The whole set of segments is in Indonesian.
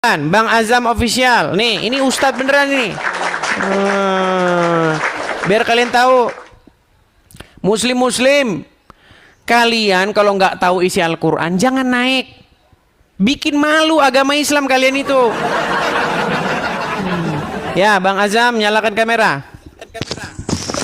Bang Azam Official. Nih, ini Ustadz beneran nih. Biar kalian tahu, Muslim-Muslim, kalian kalau nggak tahu isi Al-Quran jangan naik. Bikin malu agama Islam kalian itu. Ya, Bang Azam, nyalakan kamera.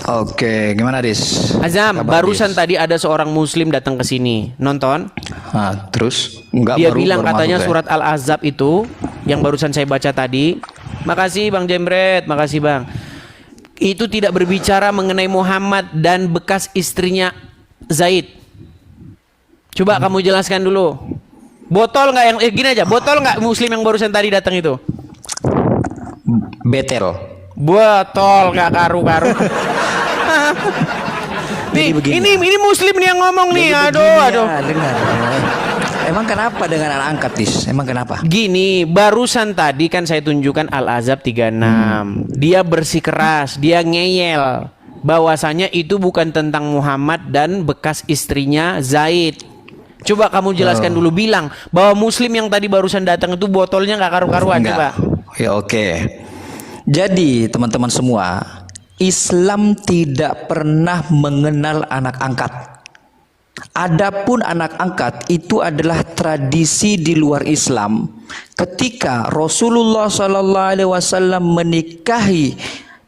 Oke, gimana Dis? Azam, Kabar, barusan Dis? tadi ada seorang Muslim datang ke sini nonton. Nah, terus enggak Dia baru, bilang baru katanya masuk, surat Al-Ahzab itu yang barusan saya baca tadi. Makasih Bang Jembret, makasih Bang. Itu tidak berbicara mengenai Muhammad dan bekas istrinya Zaid. Coba kamu jelaskan dulu. Botol nggak yang gini aja, botol nggak Muslim yang barusan tadi datang itu? Betel. Botol nggak karu-karu. Nih, begini. ini Muslim nih yang ngomong nih. Jadi Aduh, begini aduh. ya, dengar. Emang kenapa dengan anak angkat, Dis? Emang kenapa? Gini, barusan tadi kan saya tunjukkan Al-Ahzab 36. Dia bersikeras, dia ngeyel bahwasanya itu bukan tentang Muhammad dan bekas istrinya Zaid. Coba kamu jelaskan dulu, bilang bahwa Muslim yang tadi barusan datang itu botolnya nggak karu-karuan. Coba. Ya oke. Jadi teman-teman semua, Islam tidak pernah mengenal anak angkat. Adapun anak angkat itu adalah tradisi di luar Islam. Ketika Rasulullah SAW menikahi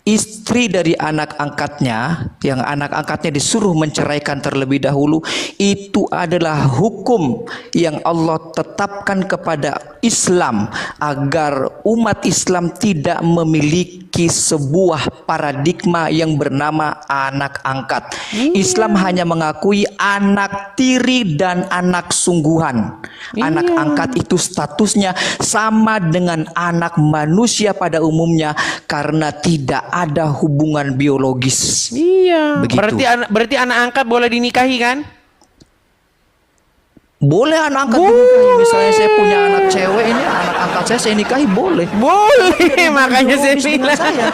istri dari anak angkatnya, yang anak angkatnya disuruh menceraikan terlebih dahulu, itu adalah hukum yang Allah tetapkan kepada Islam agar umat Islam tidak memiliki sebuah paradigma yang bernama anak angkat. Islam hanya mengakui anak tiri dan anak sungguhan. Anak angkat itu statusnya sama dengan anak manusia pada umumnya karena tidak ada hubungan biologis. Iya. Begitu. Berarti anak angkat boleh dinikahi kan? Boleh anak angkat dinikahi. Misalnya saya punya anak cewek, ini anak angkat saya nikahi boleh. Boleh, makanya saya Biologis dengan bilang. saya.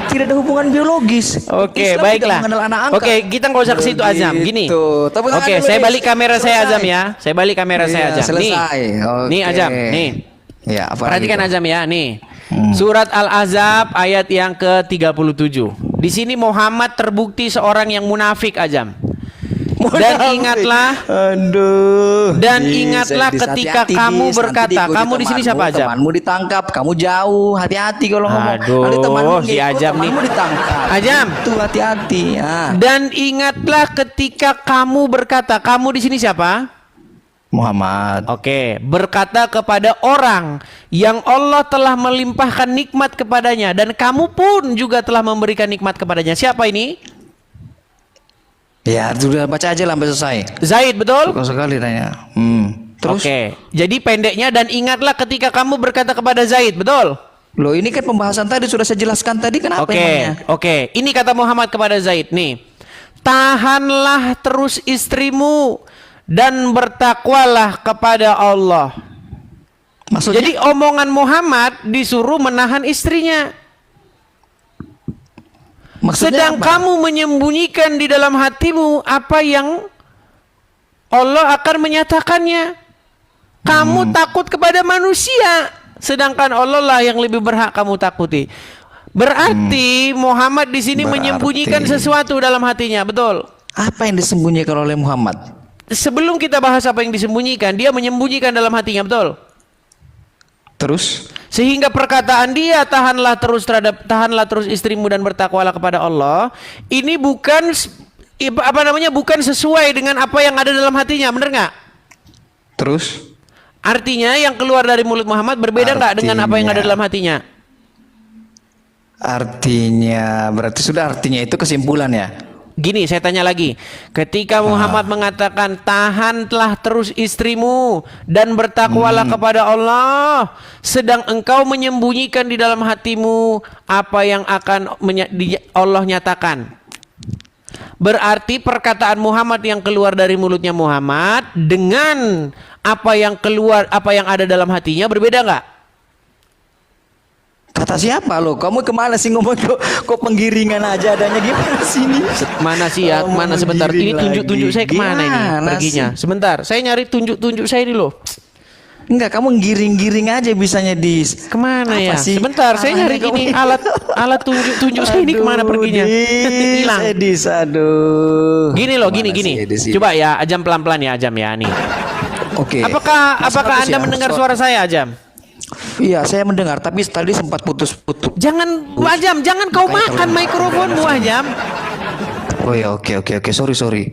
Tidak ada hubungan biologis. Oke, Islam baiklah. tidak mengenal anak angkat. Oke, kita nggak usah ke situ Azam. Gini. Begitu. Tepuk tangan Oke, dulu, saya Dis. balik kamera saya Selesai. Azam ya. Saya balik kamera saya Iya, Azam. Nih. selesai. Oke. Nih Azam, nih. Ya, apa Perhatikan lagi tuh? Azam ya, nih. Surat Al-Ahzab ayat yang ke-37. Di sini Muhammad terbukti seorang yang munafik Azam. Dan ingatlah, Aduh. dan Dis, ingatlah Dis, ketika hati-hati, kamu Dis. berkata, Nanti diikuti kamu di sini siapa, Azam? Temanmu ditangkap, kamu jauh, hati-hati kalau ngomong. Aduh, Nanti temanmu si ngikut, Azam nih. temanmu ditangkap. Azam. Itu hati-hati. Ah. Dan ingatlah ketika kamu berkata, kamu di sini siapa? Muhammad. Oke, berkata kepada orang yang Allah telah melimpahkan nikmat kepadanya dan kamu pun juga telah memberikan nikmat kepadanya. Siapa ini? Ya, sudah baca aja lah sampai selesai. Zaid, betul? Suka sekali tanya. Terus? Oke, jadi pendeknya dan ingatlah ketika kamu berkata kepada Zaid, betul? Loh, ini kan pembahasan tadi sudah saya jelaskan tadi, kenapa emangnya? Oke. Ini kata Muhammad kepada Zaid nih. Tahanlah terus istrimu dan bertakwalah kepada Allah. Maksudnya? Jadi omongan Muhammad disuruh menahan istrinya. Maksudnya Sedang apa? kamu menyembunyikan di dalam hatimu apa yang Allah akan menyatakannya. Kamu takut kepada manusia, sedangkan Allah lah yang lebih berhak kamu takuti. Berarti Muhammad di sini menyembunyikan sesuatu dalam hatinya, betul? Apa yang disembunyikan oleh Muhammad? Sebelum kita bahas apa yang disembunyikan, dia menyembunyikan dalam hatinya, betul? Terus? Sehingga perkataan dia tahanlah terus istrimu dan bertakwalah kepada Allah, ini bukan bukan sesuai dengan apa yang ada dalam hatinya, benar nggak? Terus? Artinya yang keluar dari mulut Muhammad berbeda nggak dengan apa yang ada dalam hatinya? Artinya berarti sudah artinya itu kesimpulan ya. Gini, saya tanya lagi. Ketika Muhammad mengatakan tahanlah terus istrimu dan bertakwalah kepada Allah, sedang engkau menyembunyikan di dalam hatimu apa yang akan Allah nyatakan. Berarti perkataan Muhammad yang keluar dari mulutnya Muhammad dengan apa yang ada dalam hatinya berbeda nggak? Kata siapa lo? Kamu kemana sih ngomong kok penggiringan aja adanya gimana sini? Mana sih ya? Oh, Mana sebentar? Ini menggiring tunjuk-tunjuk lagi. saya kemana ini Gimana perginya? sih? Sebentar, saya nyari tunjuk-tunjuk saya dulu. Enggak, kamu giring-giring aja bisanya dis. Kemana Apa ya? sih? Sebentar, saya nyari Kamu- ini alat tunjuk saya ini kemana perginya? Hilang. Edis, aduh. Gini loh, Kemana gini. sih Edis ini? Coba ya, Ajam pelan-pelan ya, Ajam ya nih. Oke. Apakah Masih bagus Anda ya? mendengar suara saya, Ajam? Iya, saya mendengar, tapi tadi sempat putus-putus. Jangan, Ajam, jangan kau Makanya makan kalau- mikrofonmu, Ajam. Oh ya, oke. Sorry.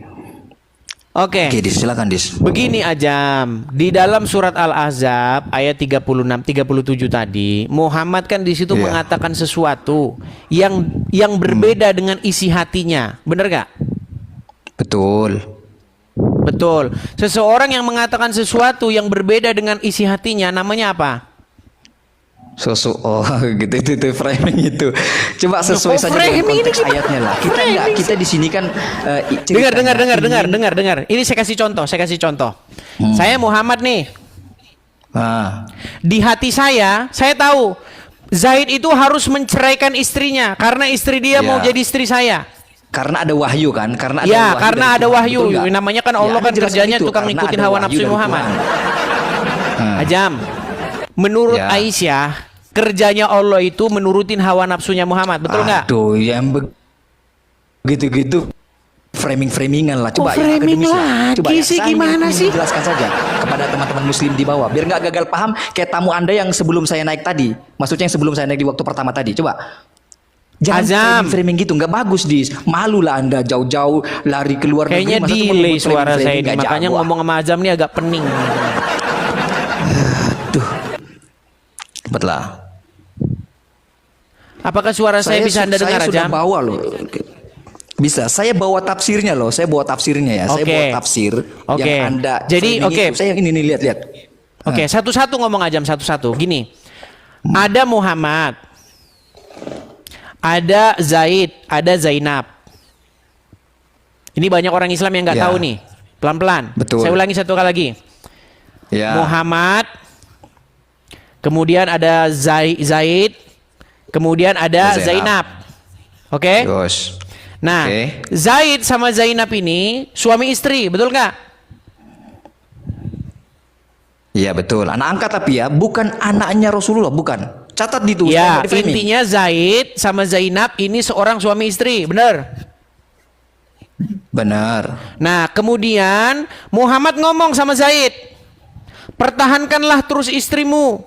Oke. Oke, dis, silakan dis. Begini Ajam, di dalam surat Al-Ahzab ayat 36 37 tadi, Muhammad kan di situ Iya. mengatakan sesuatu yang berbeda dengan isi hatinya. Benar gak? Betul. Betul. Seseorang yang mengatakan sesuatu yang berbeda dengan isi hatinya namanya apa? Oh gitu itu framing itu. Coba sesuai Oh, saja dengan framing ini konteks gimana? ayatnya lah. Kita enggak, Framing kita di sini kan ceritanya Dengar. Ini saya kasih contoh. Saya Muhammad nih. Ah, Di hati saya tahu Zaid itu harus menceraikan istrinya karena istri dia mau Ya. jadi istri saya. karena ada wahyu kan? Karena ada Ya, wahyu karena dari ada Tuhan, wahyu. betul nggak? Namanya kan Ya, Allah Anda kan jelaskan kerjanya itu, tukang karena ngikutin ada hawa wahyu nafsu dari Muhammad. Tuhan. Ajam, menurut Ya. Aisyah, kerjanya Allah itu menurutin hawa nafsunya Muhammad, betul nggak? Aduh, yang begitu-gitu framing-framingan lah. Coba Oh, framing akademis lah. lagi sih, saya gimana ingin sih? Jelaskan saja kepada teman-teman muslim di bawah biar nggak gagal paham kayak tamu Anda yang sebelum saya naik tadi. Maksudnya yang sebelum saya naik di waktu pertama tadi. Coba. Jangan Azam. framing gitu, nggak bagus dis. Malu lah Anda jauh-jauh lari keluar Kayaknya masa cuma delay membuat suara saya framing-framing, ini, nggak makanya jago, ah. ngomong sama Ajam nih agak pening. Tuh. Betul lah. Apakah suara saya bisa Anda dengar, Saya sudah Ajam? bawa loh. Bisa. Saya bawa tafsirnya loh. Saya bawa tafsirnya ya. Saya Oke. bawa tafsir Oke. yang Anda. Jadi, framing oke. itu. Saya yang ini lihat. Oke, satu-satu ngomong Ajam, satu-satu. Gini, ada Muhammad, ada Zaid, ada Zainab. Ini banyak orang Islam yang nggak Ya. tahu nih. Pelan-pelan. Betul. Saya ulangi satu kali lagi. Ya. Muhammad, kemudian ada Zaid, kemudian ada Zainab. Zainab. Oke? Yos. Nah, Oke. Zaid sama Zainab ini suami istri, betul nggak? Iya betul. Anak angkat tapi ya, bukan anaknya Rasulullah, bukan. Catat di itu. Ya, supaya nggak di-framing. intinya Zaid sama Zainab ini seorang suami istri, benar? Benar. Nah, kemudian Muhammad ngomong sama Zaid, pertahankanlah terus istrimu,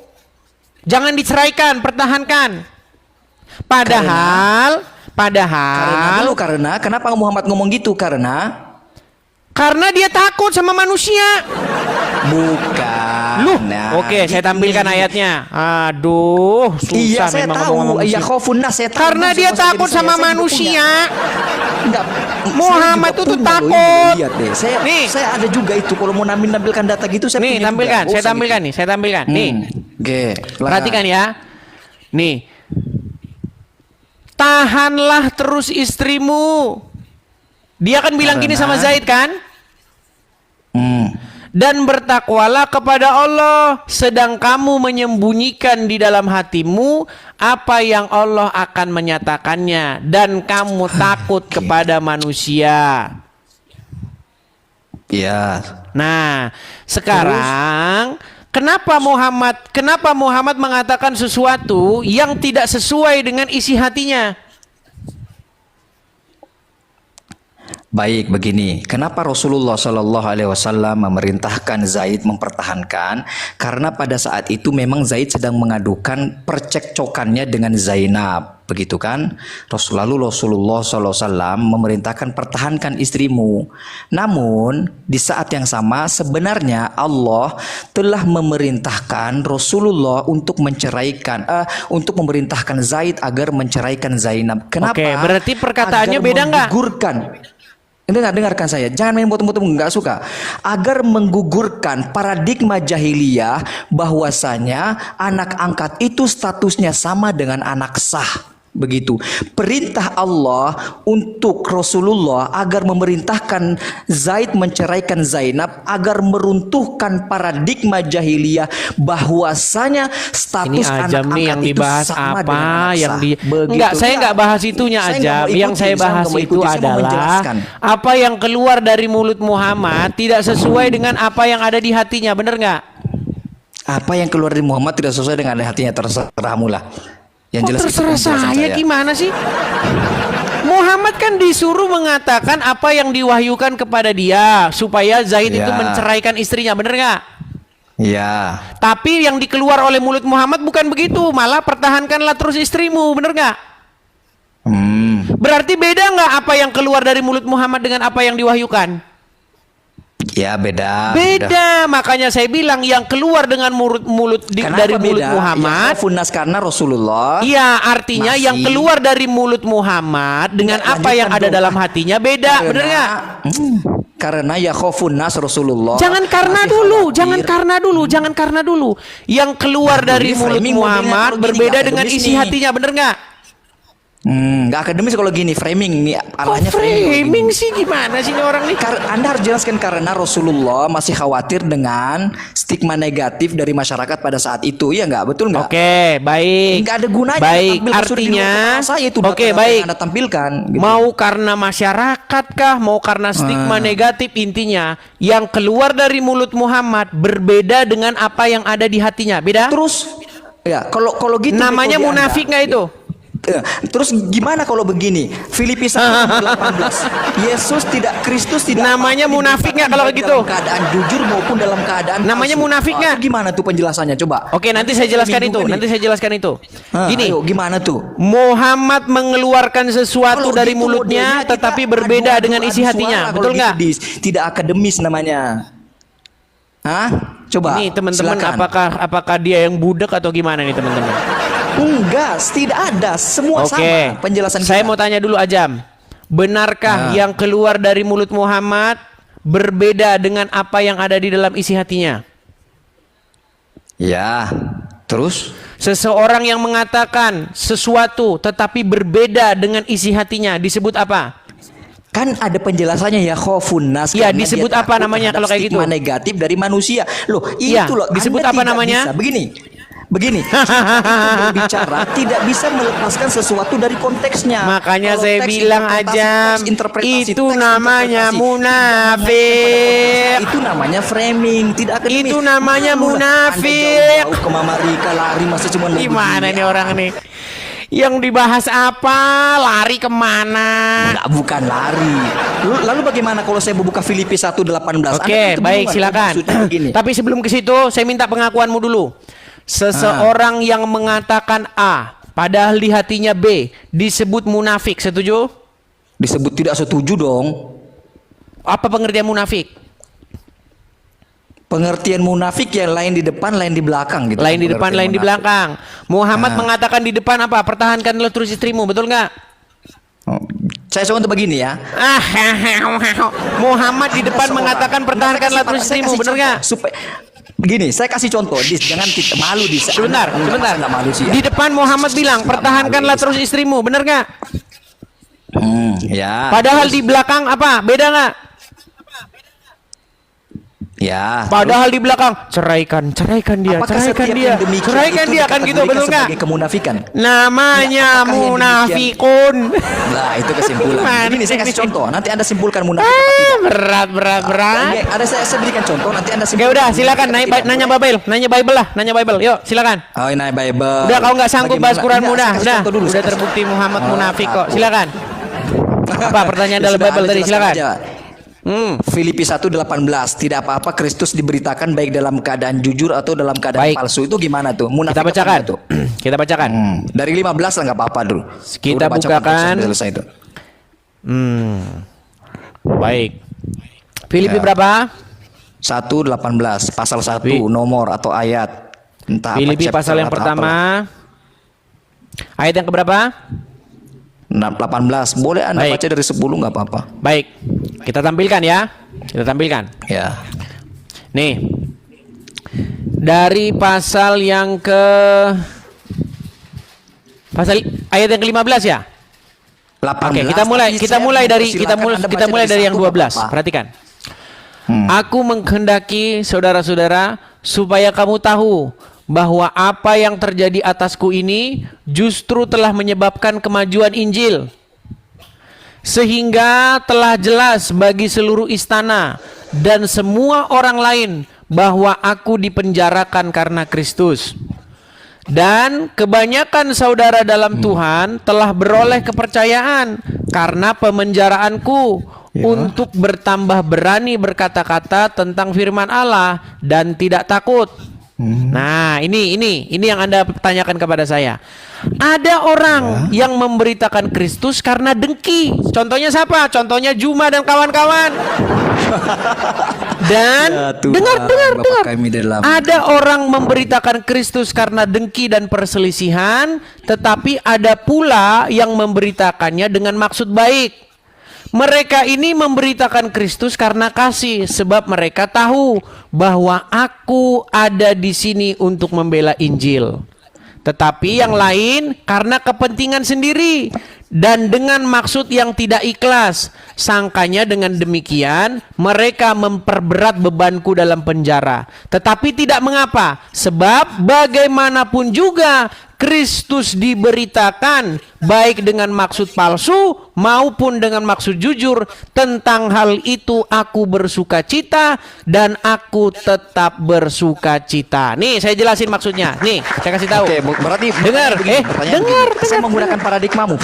jangan diceraikan, pertahankan. Padahal Karena kenapa Muhammad ngomong gitu? Karena dia takut sama manusia. bukan. Loh, Nah, oke, saya tampilkan ini. ayatnya. Aduh, susah Iya, saya memang tahu. ngomong Iya, muslim. khofun nas, saya tahu. Karena dia Maksud takut saya, sama saya juga manusia. punya. Enggak. Muhammad saya juga itu punya loh, takut. ini, lihat deh. Nih. Saya ada juga itu kalau mau nampilkan data gitu saya Nih, punya tampilkan, juga. saya tampilkan nih, saya tampilkan. Nih, Oke. perhatikan ya. Nih. Tahanlah terus istrimu. Dia kan bilang gini sama Zaid kan? Dan bertakwalah kepada Allah, sedang kamu menyembunyikan di dalam hatimu apa yang Allah akan menyatakannya, dan kamu takut kepada manusia. Iya. Nah, sekarang kenapa Muhammad mengatakan sesuatu yang tidak sesuai dengan isi hatinya? Baik begini, kenapa Rasulullah Shallallahu Alaihi Wasallam memerintahkan Zaid mempertahankan? Karena pada saat itu memang Zaid sedang mengadukan percekcokannya dengan Zainab, begitu kan? Lalu Rasulullah Shallallahu Alaihi Wasallam memerintahkan pertahankan istrimu. Namun di saat yang sama sebenarnya Allah telah memerintahkan Rasulullah untuk untuk memerintahkan Zaid agar menceraikan Zainab. Kenapa? Oke, berarti perkataannya Agar beda nggak? menggugurkan. Dengarkan saya, jangan main potong-potong, nggak suka. Agar menggugurkan paradigma jahiliyah bahwasanya anak angkat itu statusnya sama dengan anak sah. Begitu. Perintah Allah untuk Rasulullah agar memerintahkan Zaid menceraikan Zainab agar meruntuhkan paradigma jahiliyah bahwasanya Ini status anak Ajam nih angkat yang itu dibahas sama dengan apa anak yang sah. di Begitu. enggak, saya enggak bahas itunya Saya Ajam. nggak mau Yang ikuti, saya bahas nggak mau itu ikuti, saya mau adalah menjelaskan. apa yang keluar dari mulut Muhammad tidak sesuai dengan apa yang ada di hatinya, benar nggak? Apa yang keluar dari Muhammad tidak sesuai dengan hatinya, terserahmu lah. Yang jelas itu Terserah penjelasan saya gimana sih? Muhammad kan disuruh mengatakan apa yang diwahyukan kepada dia supaya Zaid itu Ya. menceraikan istrinya, bener nggak? Ya. Tapi yang dikeluar oleh mulut Muhammad bukan begitu, malah pertahankanlah terus istrimu, bener nggak? Berarti beda nggak apa yang keluar dari mulut Muhammad dengan apa yang diwahyukan? Ya beda. Beda, makanya saya bilang yang keluar dengan dari mulut Muhammad. Funas karena Rasulullah. Iya, artinya yang keluar dari mulut Muhammad dengan Nggak, apa yang lanjutkan ada dong. dalam hatinya beda, bener nggak? Karena ya khofunas Rasulullah. Jangan karena masih dulu, khawatir. jangan karena dulu. Yang keluar dari ini mulut framing modelnya Muhammad kalau gini, berbeda nggak dengan akademis isi nih. hatinya, bener nggak? Nggak akademis kalau gini, framing nih Kok arahnya framing sih, gimana sih ini orang nih? Anda harus jelaskan karena Rasulullah masih khawatir dengan stigma negatif dari masyarakat pada saat itu, iya nggak? Betul nggak? Oke, baik. Nggak ada gunanya. Baik, tampil kasur di luar artinya kepala saya itu oke, data-data baik. yang Anda tampilkan. Gitu. Mau karena masyarakat kah, mau karena stigma negatif, intinya yang keluar dari mulut Muhammad berbeda dengan apa yang ada di hatinya. Beda? Terus, ya kalau gitu Namanya metode munafik Anda. nggak itu? Terus gimana kalau begini? Filipi 1:18. Yesus tidak, Kristus tidak. Namanya apa-apa munafik nggak kalau diberitakan begitu? Dalam keadaan jujur maupun dalam keadaan Namanya palsu. munafik nggak? Itu gimana tuh penjelasannya? Coba. Oke, nanti saya jelaskan itu. Minggu ini. Nanti saya jelaskan itu. Gini, Ayo, gimana tuh? Muhammad mengeluarkan sesuatu Kalau dari gitu mulutnya, modelnya tetapi kita berbeda adu-adu dengan isi suara hatinya. kalau Betul gitu, nggak? Tidak akademis namanya. Hah? Coba. Nih teman-teman, silakan. apakah dia yang budak atau gimana nih teman-teman? Enggak, tidak ada. Semua Oke, sama penjelasan saya kita. mau tanya dulu Ajam. Benarkah yang keluar dari mulut Muhammad berbeda dengan apa yang ada di dalam isi hatinya? Ya. Terus? Seseorang yang mengatakan sesuatu tetapi berbeda dengan isi hatinya disebut apa? Kan ada penjelasannya ya khofun nas. Iya, karena disebut dia apa takut namanya terhadap kalau kayak stigma gitu? negatif dari manusia. Loh, Iya, itu loh. disebut Anda apa tidak namanya? bisa. Begini, kita berbicara tidak bisa melepaskan sesuatu dari konteksnya. Makanya Kalau saya teks bilang interpretasi, Ajam, teks interpretasi, itu teks namanya interpretasi. munafik. Itu namanya framing, tidak akademis. Itu namanya Anda munafik. jauh-jauh ke Mama Rika lari masih cuma mau Gimana begini. nih orang nih? Yang dibahas apa? Lari kemana? Enggak, bukan lari. Lalu bagaimana kalau saya buka Filipi 1:18? Oke, baik, silakan. Tapi sebelum ke situ, saya minta pengakuanmu dulu. Seseorang yang mengatakan A, padahal di hatinya B, disebut munafik. Setuju? Disebut tidak setuju dong. Apa pengertian munafik? Pengertian munafik yang lain di depan, lain di belakang gitu. Lain di depan, Pengertian lain di munafik. belakang. Muhammad mengatakan di depan apa? Pertahankanlah terus istrimu, betul nggak? Oh, saya contoh begini ya. Muhammad di depan Seseorang. mengatakan pertahankanlah Saya terus kasih istrimu, bener contoh nggak? Supaya begini, saya kasih contoh, jangan kita malu di Sebentar, sebentar. Enggak malu sih ya. Di depan Muhammad bilang pertahankanlah terus istrimu, bener nggak? Ya. Padahal di belakang apa? Beda nggak? Ya. Padahal di belakang ceraikan dia, Apakah ceraikan setiap dia, yang demikian ceraikan itu dia kan gitu, dikategorikan betul nggak? sebagai kemunafikan? Namanya Ya, apakah yang munafikun. Nah, itu kesimpulan. Gimana Begini, saya kasih ini? contoh. Nanti Anda simpulkan munafik apa tidak. Berat. Ya, ada saya berikan contoh, nanti Anda Oke simpulkan. udah, silakan munafik apa tidak. nanya Bible lah, nanya Bible. Yuk, silakan. Oh, ini Bible. Udah kau nggak sanggup bahas Quran Enggak, mudah, saya kasih udah. contoh dulu, Udah saya kasih- terbukti Muhammad Oh, munafik kok. takut. Silakan. Apa pertanyaan Ya dalam sudah, Bible Anda tadi? jelaskan Silakan. aja. Filipi 1:18, tidak apa-apa Kristus diberitakan baik dalam keadaan jujur atau dalam keadaan Baik. palsu. Itu gimana tuh? Munafik Kita apa bacakan. enggak tuh? Kita bacakan. Dari 15 lah nggak apa-apa dulu. Kita Udah baca bukakan. konteks sampai selesai itu. Baik. Filipi Ya. berapa? 1:18 pasal 1 nomor atau ayat. Entah apa, Filipi chapter pasal yang atau pertama. apalah. Ayat yang keberapa? 18. Boleh Anda Baik. baca dari 10 nggak apa-apa. Baik. Kita tampilkan ya. Kita tampilkan. Ya. Nih. Dari pasal yang ke ayat yang ke-15 ya? 18. Oke, kita mulai tapi kita saya mulai dari mempersilahkan Anda kita baca mulai dari yang 1 nggak 12. apa-apa. Perhatikan. Aku menghendaki saudara-saudara supaya kamu tahu bahwa apa yang terjadi atasku ini justru telah menyebabkan kemajuan Injil. Sehingga telah jelas bagi seluruh istana dan semua orang lain bahwa aku dipenjarakan karena Kristus. Dan kebanyakan saudara dalam Tuhan telah beroleh kepercayaan karena pemenjaraanku untuk bertambah berani berkata-kata tentang firman Allah dan tidak takut. Nah, ini yang Anda tanyakan kepada saya. Ada orang yang memberitakan Kristus karena dengki. Contohnya siapa? Contohnya Juma dan kawan-kawan. Dan dengar. Ada orang memberitakan Kristus karena dengki dan perselisihan, tetapi ada pula yang memberitakannya dengan maksud baik. Mereka ini memberitakan Kristus karena kasih, sebab mereka tahu bahwa aku ada di sini untuk membela Injil. Tetapi yang lain karena kepentingan sendiri dan dengan maksud yang tidak ikhlas. Sangkanya dengan demikian mereka memperberat bebanku dalam penjara. Tetapi tidak mengapa, sebab bagaimanapun juga Kristus diberitakan baik dengan maksud palsu maupun dengan maksud jujur. Tentang hal itu aku bersuka cita dan aku tetap bersuka cita. Nih saya jelasin maksudnya. Nih saya kasih tahu. Oke, berarti dengar, dengar. Saya menggunakan paradigmamu.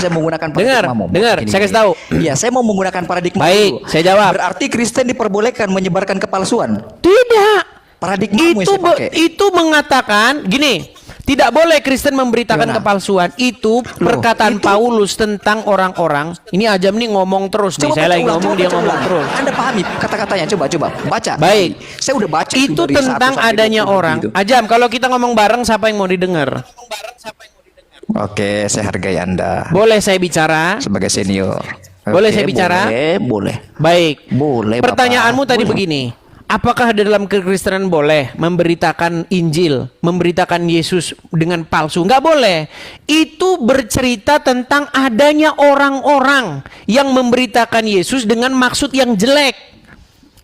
Dengar. Saya kasih tahu. Iya, saya mau menggunakan paradigma. Baik, dulu. saya jawab. Berarti Kristen diperbolehkan menyebarkan kepalsuan. Tidak. Paradigmamu yang saya pakai. Itu mengatakan gini. Tidak boleh Kristen memberitakan kepalsuan. Itu perkataan Paulus tentang orang-orang. Ini Ajam nih ngomong terus nih. Saya lagi ngomong, dia ngomong terus. Anda pahami kata-katanya? Coba baca. Baik. Saya udah baca itu tentang adanya orang. Ajam, kalau kita ngomong bareng siapa yang mau didengar? Oke, saya hargai Anda. Boleh saya bicara? Sebagai senior. Boleh saya bicara? Boleh. Baik. Boleh. Pertanyaanmu tadi begini. Apakah dalam kekristenan boleh memberitakan Injil, memberitakan Yesus dengan palsu? Enggak boleh. Itu bercerita tentang adanya orang-orang yang memberitakan Yesus dengan maksud yang jelek.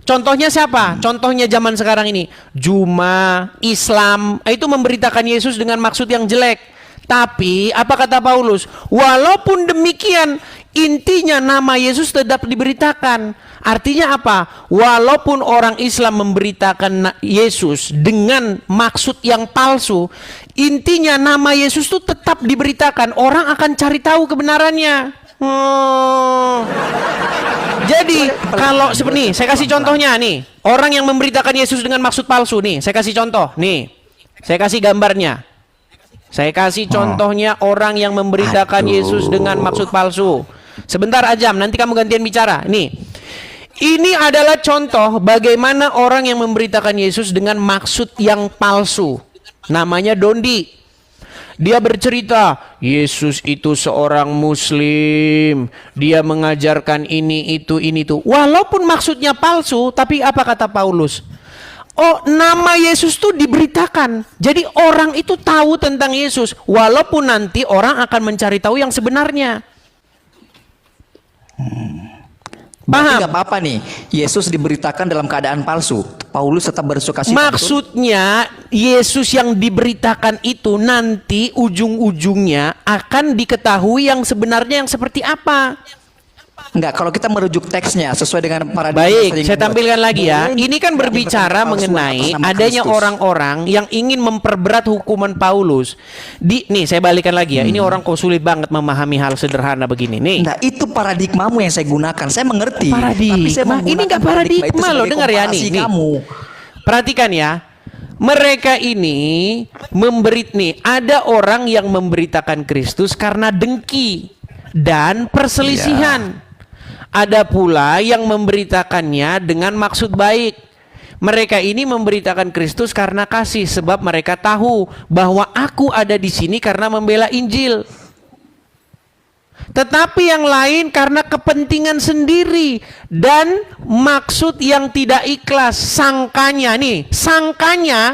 Contohnya siapa? Contohnya zaman sekarang ini. Juma, Islam, itu memberitakan Yesus dengan maksud yang jelek. Tapi apa kata Paulus? Walaupun demikian, intinya nama Yesus tetap diberitakan. Artinya apa? Walaupun orang Islam memberitakan Yesus dengan maksud yang palsu, intinya nama Yesus itu tetap diberitakan. Orang akan cari tahu kebenarannya. Jadi kalau seperti saya kasih contohnya nih, orang yang memberitakan Yesus dengan maksud palsu nih, saya kasih contoh nih, saya kasih gambarnya. Saya kasih contohnya orang yang memberitakan Yesus dengan maksud palsu. Sebentar Ajam, nanti kamu gantian bicara. Ini adalah contoh bagaimana orang yang memberitakan Yesus dengan maksud yang palsu. Namanya Dondi. Dia bercerita, Yesus itu seorang Muslim. Dia mengajarkan ini, itu. Walaupun maksudnya palsu, tapi apa kata Paulus? Oh, nama Yesus itu diberitakan. Jadi orang itu tahu tentang Yesus. Walaupun nanti orang akan mencari tahu yang sebenarnya. Paham? Gak apa-apa nih, Yesus diberitakan dalam keadaan palsu. Paulus tetap bersuka cita. Maksudnya Yesus yang diberitakan itu nanti ujung-ujungnya akan diketahui yang sebenarnya yang seperti apa. Enggak, kalau kita merujuk teksnya sesuai dengan paradigma. Baik, saya tampilkan lagi ya. Ini kan berbicara mengenai adanya orang-orang yang ingin memperberat hukuman Paulus. Nih, saya balikan lagi ya. Ini orang kok sulit banget memahami hal sederhana begini nih. Nah, itu paradigmamu yang saya gunakan. Saya mengerti. Tapi saya ini enggak paradigma loh, dengar ya nih. Perhatikan ya. Mereka ini ada orang yang memberitakan Kristus karena dengki dan perselisihan. Ada pula yang memberitakannya dengan maksud baik. Mereka ini memberitakan Kristus karena kasih, sebab mereka tahu bahwa aku ada di sini karena membela Injil. Tetapi yang lain karena kepentingan sendiri dan maksud yang tidak ikhlas. Sangkanya.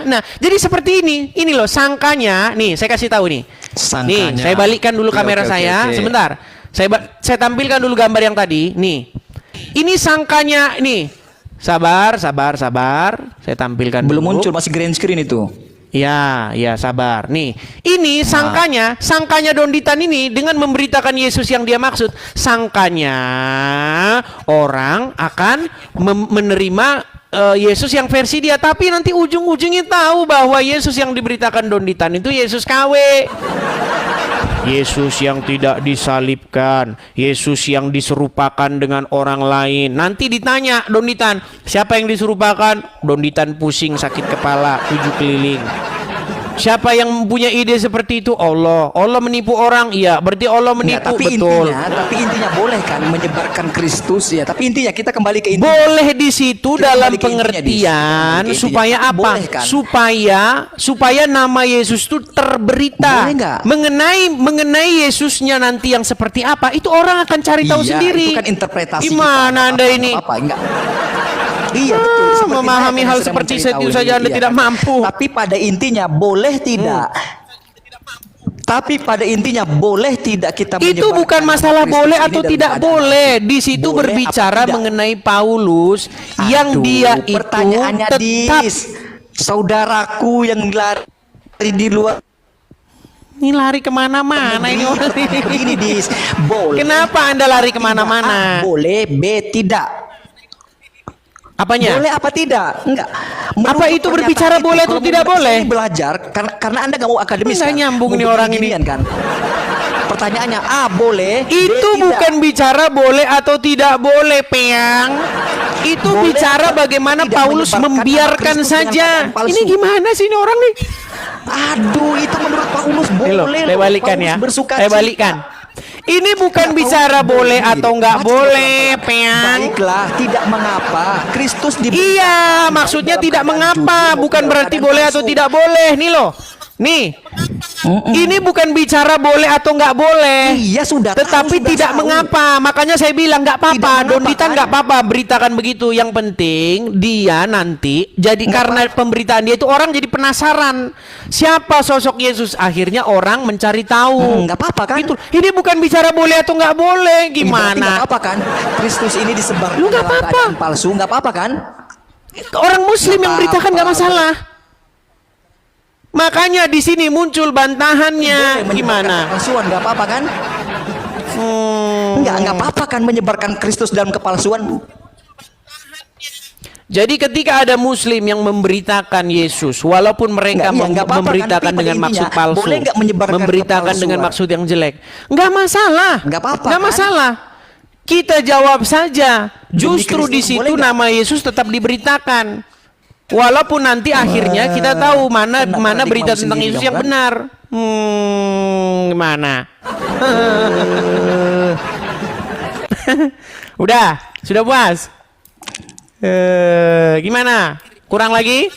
Nah, jadi seperti ini loh sangkanya. Nih, saya kasih tahu nih. Nih, saya balikkan dulu kamera saya. Sebentar. Saya tampilkan dulu gambar yang tadi. Nih. Ini sangkanya nih. Sabar. Saya tampilkan belum dulu. Muncul, masih green screen itu. Ya, sabar. Nih, ini sangkanya Donditan ini dengan memberitakan Yesus yang dia maksud. Sangkanya orang akan menerima Yesus yang versi dia, tapi nanti ujung-ujungnya tahu bahwa Yesus yang diberitakan Donditan itu Yesus KW. Yesus yang tidak disalibkan, Yesus yang diserupakan dengan orang lain. Nanti ditanya Donditan, siapa yang diserupakan? Donditan pusing, sakit kepala, 7 keliling. Siapa yang mempunyai ide seperti itu? Allah. Allah menipu orang, iya. Berarti Allah menipu, betul. Tapi intinya boleh kan menyebarkan Kristus ya. Tapi intinya kita kembali ke intinya. Boleh di situ Kita dalam kembali ke intinya, pengertian Dis. supaya apa? Boleh kan? Supaya nama Yesus itu terberita. Boleh nggak? Mengenai Yesusnya nanti yang seperti apa? Itu orang akan cari tahu sendiri. Itu kan interpretasi Gimana kita. Anda ini? Apa, enggak. Iya betul. Seperti Memahami saya hal sedang seperti mencari itu tahu saja ini, Anda iya tidak kan? mampu. Tapi pada intinya boleh tidak. Tapi pada intinya boleh tidak kita Itu menyebarkan bukan nama masalah Kristus boleh ini atau dalam tidak keadaan boleh. Di situ boleh berbicara apa tidak? mengenai Paulus yang Aduh, dia itu pertanyaannya tetap. Dis, saudaraku yang lari di luar Ini lari kemana-mana ini orang ini. begini Dis, boleh. Kenapa Anda lari kemana-mana? A, boleh, B tidak. Apanya? Boleh apa tidak? Enggak. Apa itu berbicara boleh atau tidak boleh? Belajar karena Anda nggak mau akademis. Nggak kan? nyambung Mau nih orang ini. beginian kan? Pertanyaannya A boleh, B Itu tidak. bukan bicara boleh atau tidak boleh, Peang. Itu Boleh bicara atau bagaimana tidak Paulus menyebarkan membiarkan Kristus dengan saja. keadaan palsu? Ini gimana sih ini orang nih? Aduh, itu menurut Paulus Nih loh, boleh. saya balikan ya. Saya balikan. Ini bukan Kenapa bicara Paulus boleh begini? atau nggak Baca boleh, pelan-pelan. Peang. Baiklah, tidak mengapa. Kristus Iya, maksudnya tidak mengapa, bukan berarti boleh atau tidak boleh. Nih loh. Nih. Ini bukan bicara boleh atau nggak boleh. Iya, sudah tahu, Tetapi sudah tidak tahu. mengapa. Makanya saya bilang nggak Tidak apa-apa. mengapa, Donditan kan? nggak apa-apa. Beritakan begitu. Yang penting dia nanti jadi karena pemberitaan dia itu orang jadi penasaran. Siapa sosok Yesus? Akhirnya orang mencari tahu. Nggak apa-apa kan? Gitu. Ini bukan bicara boleh atau nggak boleh. Berarti Gimana? nggak apa-apa kan? Kristus ini disebar Lu nggak dalam apa-apa. keadaan palsu, nggak apa-apa kan? Orang Muslim yang Nggak beritakan nggak apa-apa. masalah. Makanya di sini muncul bantahannya. Boleh menyebarkan Gimana? kepalsuan, nggak apa-apa kan? Nggak apa-apa kan menyebarkan Kristus dalam kepalsuan? Jadi ketika ada Muslim yang memberitakan Yesus, walaupun mereka Nggak apa-apa kan, memberitakan tapi dengan pada maksud intinya, palsu, boleh nggak menyebarkan memberitakan kepalsuan? dengan maksud yang jelek, nggak masalah. Nggak apa-apa, Nggak kan? masalah. Kita jawab saja. Justru di Kristus, situ boleh nggak? nama Yesus tetap diberitakan. Walaupun nanti akhirnya kita tahu mana Kena berita paradigma tentang sendiri Yesus dong, yang kan? benar. Gimana? Sudah puas? Gimana? Kurang lagi?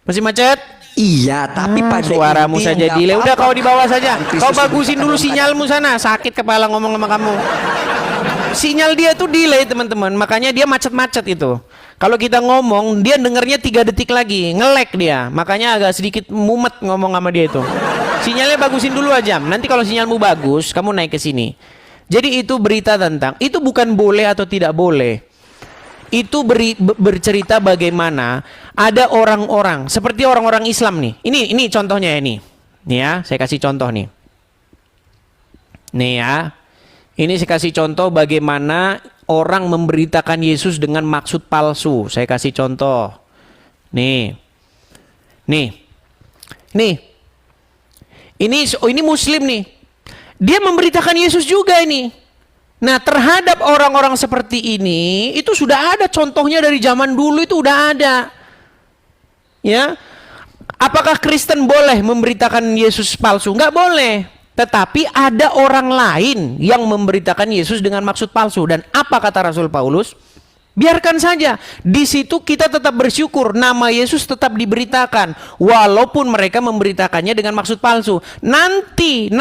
Masih macet? Iya, tapi pada Suaramu intinya saja nggak delay. Udah apa-apa kau di bawah kan? saja. Kristus Kau bagusin diberitakan dulu dalam sinyalmu sana. Sakit kepala ngomong sama kamu. Sinyal dia tuh delay teman-teman. Makanya dia macet-macet itu. Kalau kita ngomong, dia dengernya 3 detik lagi. Nge-lag dia. Makanya agak sedikit mumet ngomong sama dia itu. Sinyalnya bagusin dulu aja. Nanti kalau sinyalmu bagus, kamu naik ke sini. Jadi itu berita tentang. Itu bukan boleh atau tidak boleh. Itu bercerita bagaimana ada orang-orang seperti orang-orang Islam nih. Ini contohnya ini. Nih ya, saya kasih contoh nih. Nih ya. Ini saya kasih contoh bagaimana orang memberitakan Yesus dengan maksud palsu. Saya kasih contoh. Nih. Nih. Nih. Ini Muslim nih. Dia memberitakan Yesus juga ini. Nah, terhadap orang-orang seperti ini, itu sudah ada contohnya dari zaman dulu itu udah ada. Ya. Apakah Kristen boleh memberitakan Yesus palsu? Enggak boleh. Tetapi ada orang lain yang memberitakan Yesus dengan maksud palsu. Dan apa kata Rasul Paulus? Biarkan saja. Di situ kita tetap bersyukur nama Yesus tetap diberitakan walaupun mereka memberitakannya dengan maksud palsu. Nanti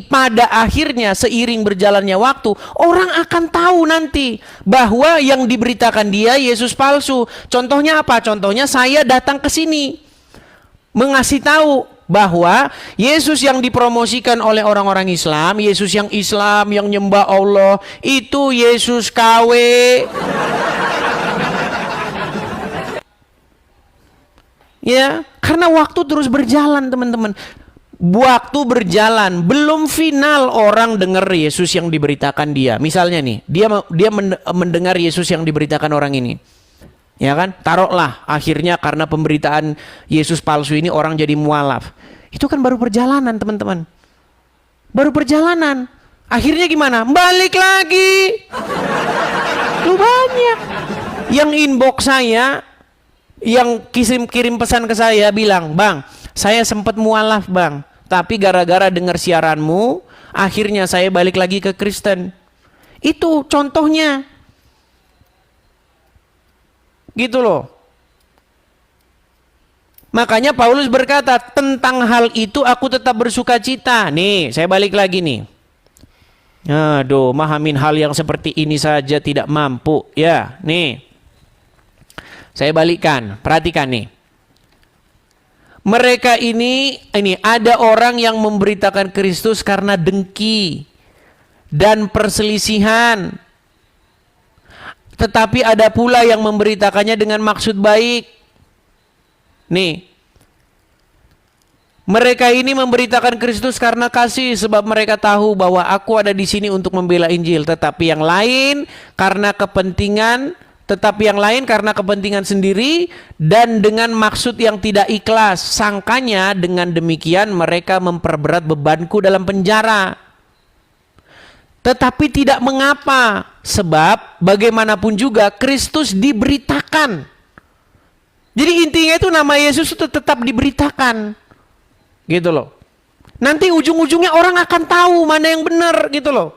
pada akhirnya seiring berjalannya waktu orang akan tahu nanti bahwa yang diberitakan dia Yesus palsu. Contohnya apa? Contohnya saya datang ke sini mengasih tahu bahwa Yesus yang dipromosikan oleh orang-orang Islam, Yesus yang Islam yang nyembah Allah itu Yesus KW. Ya, karena waktu terus berjalan teman-teman. waktu berjalan, belum final orang dengar Yesus yang diberitakan dia. Misalnya nih, dia mendengar Yesus yang diberitakan orang ini. Ya kan? Taruhlah akhirnya karena pemberitaan Yesus palsu ini orang jadi mualaf. Itu kan baru perjalanan, teman-teman. Baru perjalanan. Akhirnya gimana? Balik lagi. Lu banyak yang inbox saya, yang kirim pesan ke saya bilang, "Bang, saya sempat mualaf, Bang. Tapi gara-gara dengar siaranmu, akhirnya saya balik lagi ke Kristen." Itu contohnya. Gitu loh. Makanya Paulus berkata, tentang hal itu aku tetap bersuka cita. Nih, saya balik lagi nih. Aduh, mahamin hal yang seperti ini saja tidak mampu. Ya, nih. Saya balikkan, perhatikan nih. Mereka ini ada orang yang memberitakan Kristus karena dengki dan perselisihan. Tetapi ada pula yang memberitakannya dengan maksud baik. Nih. Mereka ini memberitakan Kristus karena kasih, sebab mereka tahu bahwa aku ada di sini untuk membela Injil. Tetapi yang lain karena kepentingan sendiri dan dengan maksud yang tidak ikhlas. Sangkanya dengan demikian mereka memperberat bebanku dalam penjara. Tetapi tidak mengapa, sebab bagaimanapun juga Kristus diberitakan. Jadi intinya itu nama Yesus itu tetap diberitakan. Gitu loh. Nanti ujung-ujungnya orang akan tahu mana yang benar gitu loh.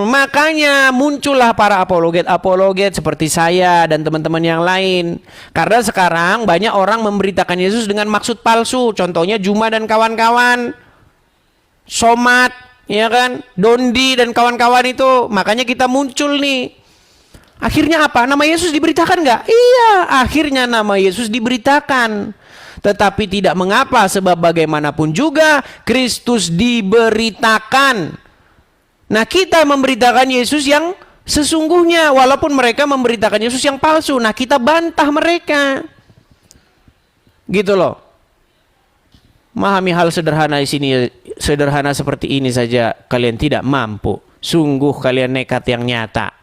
Makanya muncullah para apologet seperti saya dan teman-teman yang lain. Karena sekarang banyak orang memberitakan Yesus dengan maksud palsu. Contohnya Juma dan kawan-kawan. Somat, ya kan, Dondi dan kawan-kawan itu. Makanya kita muncul nih. Akhirnya apa? Nama Yesus diberitakan nggak? Iya, akhirnya nama Yesus diberitakan. Tetapi tidak mengapa, sebab bagaimanapun juga Kristus diberitakan. Nah, kita memberitakan Yesus yang sesungguhnya, walaupun mereka memberitakan Yesus yang palsu. Nah, kita bantah mereka. Gitu loh. Memahami hal sederhana di sini, sederhana seperti ini saja kalian tidak mampu. Sungguh kalian nekat yang nyata.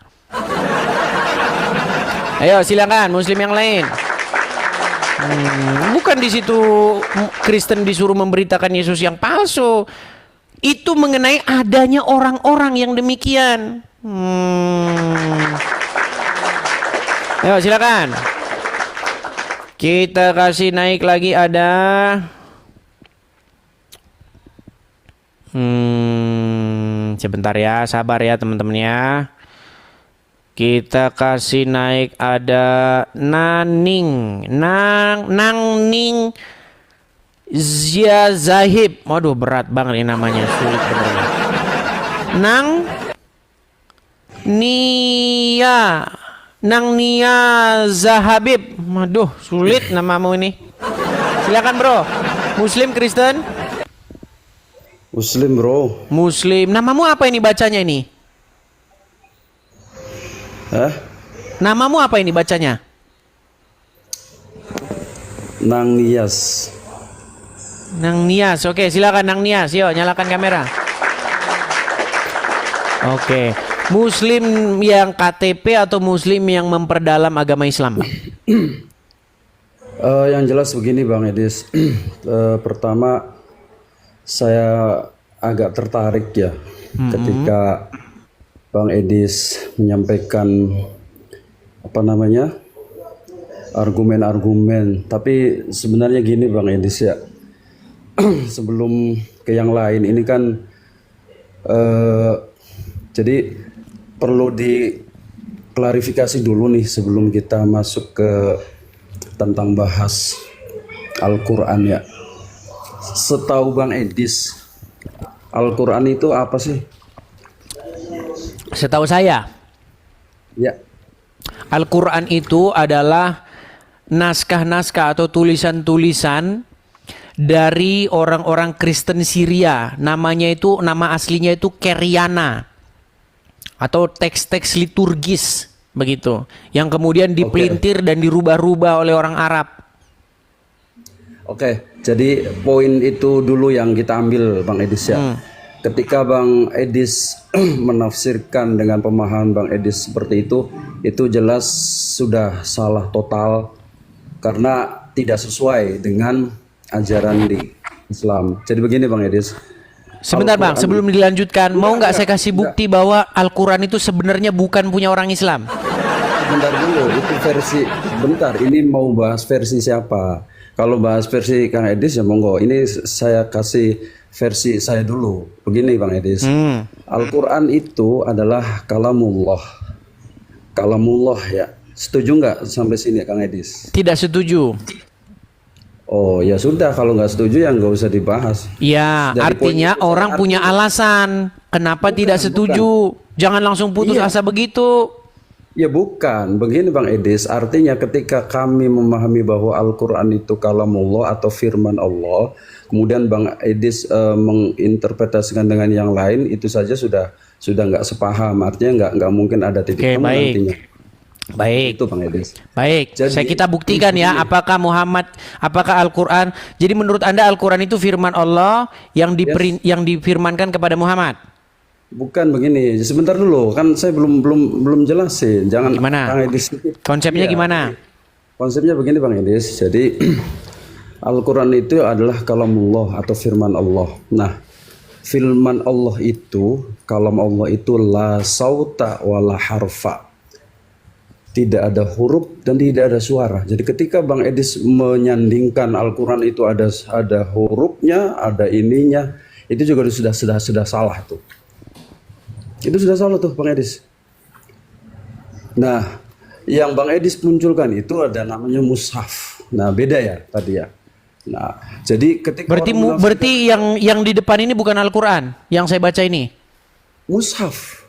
Ayo silakan muslim yang lain. Bukan di situ Kristen disuruh memberitakan Yesus yang palsu. Itu mengenai adanya orang-orang yang demikian. Ayo silakan. Kita kasih naik lagi ada. Sebentar ya, sabar ya teman-teman ya. Kita kasih naik ada Naning, Nangning Zahib. Waduh berat banget ini namanya, sulit bener. Nang Nia Zahabib. Waduh sulit namamu ini. Silakan bro. Muslim Kristen? Muslim bro. Muslim. Namamu apa ini bacanya ini? Hah? Namamu apa ini bacanya? Nang Nias. Nang Nias. Oke, silakan Nang Nias. Yuk, nyalakan kamera. Oke. Muslim yang KTP atau Muslim yang memperdalam agama Islam? Yang jelas begini Bang Edis. Pertama saya agak tertarik ya ketika Bang Edis menyampaikan argumen-argumen. Tapi sebenarnya gini Bang Edis ya, sebelum ke yang lain ini kan jadi perlu diklarifikasi dulu nih sebelum kita masuk ke tentang bahas Al-Quran ya. Setahu Bang Edis, Al-Quran itu apa sih? Setahu saya, Ya. Al-Quran itu adalah naskah-naskah atau tulisan-tulisan dari orang-orang Kristen Syria. Nama aslinya itu Keriana, atau teks-teks liturgis begitu, yang kemudian dipelintir dan dirubah-rubah oleh orang Arab. Oke, jadi poin itu dulu yang kita ambil Bang Edis ya. Ketika Bang Edis menafsirkan dengan pemahaman Bang Edis seperti itu jelas sudah salah total karena tidak sesuai dengan ajaran di Islam. Jadi begini Bang Edis. Sebentar Bang, sebelum dilanjutkan, mau nggak saya kasih bukti bahwa Al-Quran itu sebenarnya bukan punya orang Islam? Bentar dulu, itu versi. Bentar, ini mau bahas versi siapa? Kalau bahas versi Kang Edis ya monggo. Ini saya kasih versi saya dulu. Begini Bang Edis. Al-Quran itu adalah kalamullah. Kalamullah ya. Setuju nggak sampai sini Kang Edis? Tidak setuju. Oh ya sudah, kalau nggak setuju ya nggak usah dibahas. Ya, Dari artinya poin itu, orang punya alasan kenapa tidak setuju. Jangan langsung putus Iya. asa begitu. Ya bukan, begini Bang Edis, artinya ketika kami memahami bahwa Al-Quran itu kalamullah atau firman Allah, kemudian Bang Edis menginterpretasikan dengan yang lain, itu saja sudah nggak sepaham, artinya nggak mungkin ada titik Oke, temu baik. nantinya. Baik. Itu Bang Edis. Baik, Jadi- saya kita buktikan ya apakah Al-Quran. Jadi menurut Anda Al-Quran itu firman Allah yang difirmankan kepada Muhammad. Bukan begini, sebentar dulu, kan saya belum jelasin. Jangan Gimana? Kang Edis. Konsepnya Iya. gimana? Konsepnya begini Bang Edis. Jadi Al-Quran itu adalah kalamullah atau firman Allah. Nah, firman Allah itu, kalam Allah itu la sauta wala harfa. Tidak ada huruf dan tidak ada suara. Jadi ketika Bang Edis menyandingkan Al-Quran itu ada hurufnya, ada ininya, itu juga sudah salah tuh. Itu sudah salah tuh Bang Edis. Nah, yang Bang Edis munculkan itu ada namanya mushaf. Nah, beda ya tadi ya. Nah, jadi ketika Berarti orang berarti yang di depan ini bukan Al-Quran yang saya baca ini. mushaf,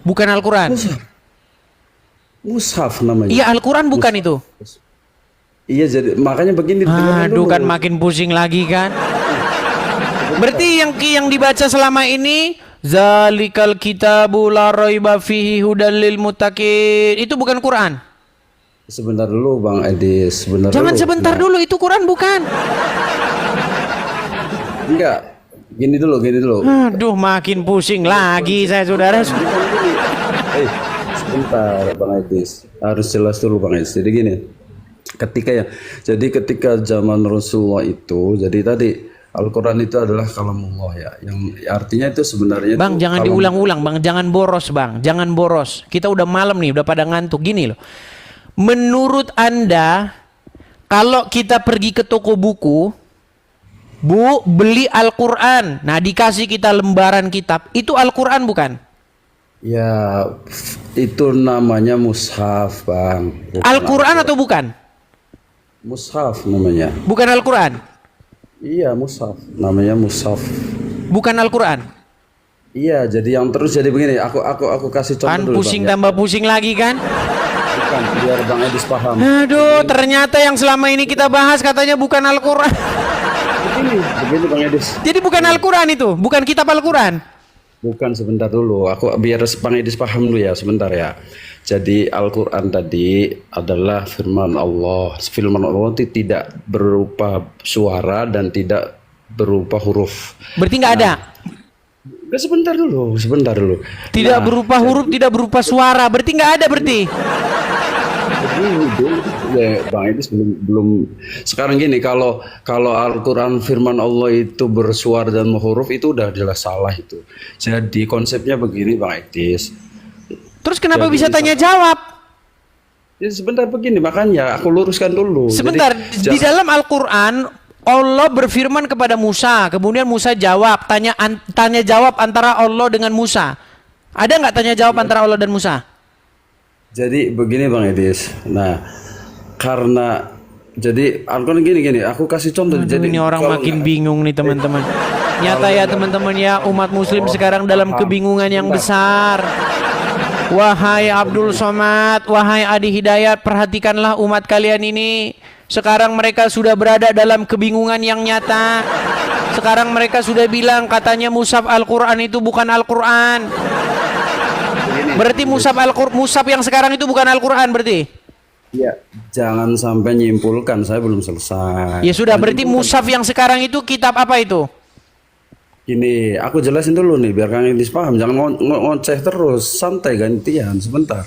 Bukan Al-Quran. mushaf namanya. Iya, Al-Quran bukan itu. Iya, jadi makanya begini. dengerin Aduh, dulu. kan makin pusing lagi kan. Berarti yang dibaca selama ini Zalikal kitabu la raiba fihi hudal lil muttaqin. Itu bukan Quran. Sebentar dulu Bang Edis, Jangan sebentar dulu, itu Quran bukan. Enggak. Gini dulu. Aduh, makin pusing lagi saya saudara. Sebentar Bang Edis. Harus jelas dulu Bang Edis. Jadi gini. Ketika zaman Rasulullah itu, jadi tadi Al-Quran itu adalah kalamullah ya. Yang artinya itu sebenarnya Bang, itu jangan kalam- diulang-ulang, Bang. Jangan boros, Bang. Jangan boros. Kita udah malam nih, udah pada ngantuk. Gini loh. Menurut Anda, kalau kita pergi ke toko buku, Bu, beli Al-Quran. Nah, dikasih kita lembaran kitab. Itu Al-Quran bukan? Ya, itu namanya mushaf, Bang. Bukan Al-Quran atau bukan? mushaf namanya. Bukan Al-Quran. Iya, mushaf. Namanya mushaf. Bukan Al-Quran. Iya, jadi yang terus jadi begini. Aku kasih contoh Kan dulu, pusing Bang, ya. tambah pusing lagi kan? Bukan, biar Bang Edis paham. Aduh, ternyata yang selama ini kita bahas katanya bukan Al-Quran. Begini Bang Edis. Jadi bukan Al-Quran itu, bukan kitab Al-Quran. Bukan, sebentar dulu. Aku biar Bang Edis paham dulu ya, sebentar ya. Jadi Al-Quran tadi adalah firman Allah. Firman Allah itu tidak berupa suara dan tidak berupa huruf. Berarti nggak ada. Udah, sebentar dulu. Tidak berupa huruf, tidak berupa suara. Berarti nggak ada berarti. Begini dulu. Ya, Bang Edis belum. Sekarang gini, kalau Al-Quran firman Allah itu bersuara dan huruf itu udah jelas salah itu. Jadi konsepnya begini Bang Edis. Terus kenapa Jadi, bisa tanya jawab? Ya, sebentar begini, makanya aku luruskan dulu. Sebentar, Jadi, di dalam Al-Quran Allah berfirman kepada Musa, kemudian Musa jawab, tanya jawab antara Allah dengan Musa. Ada nggak tanya jawab antara Allah dan Musa? Jadi begini Bang Edis. Nah, karena jadi Al-Quran gini, aku kasih contoh. Aduh, Jadi ini orang kalau makin nggak- bingung nih teman-teman. Nyata ya teman-teman ya, umat muslim sekarang dalam kebingungan yang besar. Wahai Abdul Somad, wahai Adi Hidayat, perhatikanlah umat kalian ini. Sekarang mereka sudah berada dalam kebingungan yang nyata. Sekarang mereka sudah bilang katanya mushaf Al-Quran itu bukan Al-Quran. Berarti mushaf yang sekarang itu bukan Al-Quran berarti? Ya, jangan sampai nyimpulkan, saya belum selesai. Ya sudah, Nanti berarti mushaf yang sekarang itu kitab apa itu? ini aku jelasin dulu nih biar Kang Idris paham. Jangan ngoceh terus, santai gantian sebentar.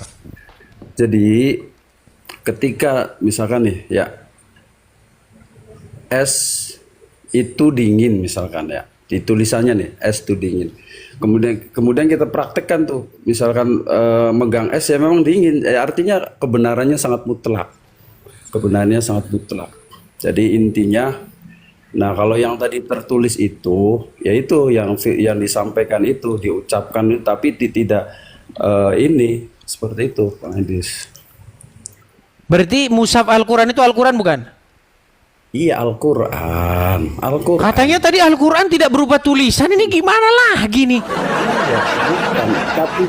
Jadi ketika misalkan nih ya es itu dingin misalkan ya, di tulisannya nih es itu dingin. Kemudian kita praktekkan tuh, misalkan megang es ya memang dingin, artinya kebenarannya sangat mutlak. Kebenarannya sangat mutlak. Jadi intinya, nah kalau yang tadi tertulis itu, yaitu yang disampaikan itu, diucapkan itu, tapi tidak ini seperti itu, Bang Idris. Berarti mushaf Al-Quran itu Al-Quran bukan? Iya Al-Quran, Al-Quran. Katanya tadi Al-Quran tidak berupa tulisan, ini gimana lagi nih? Iya, bukan. Tapi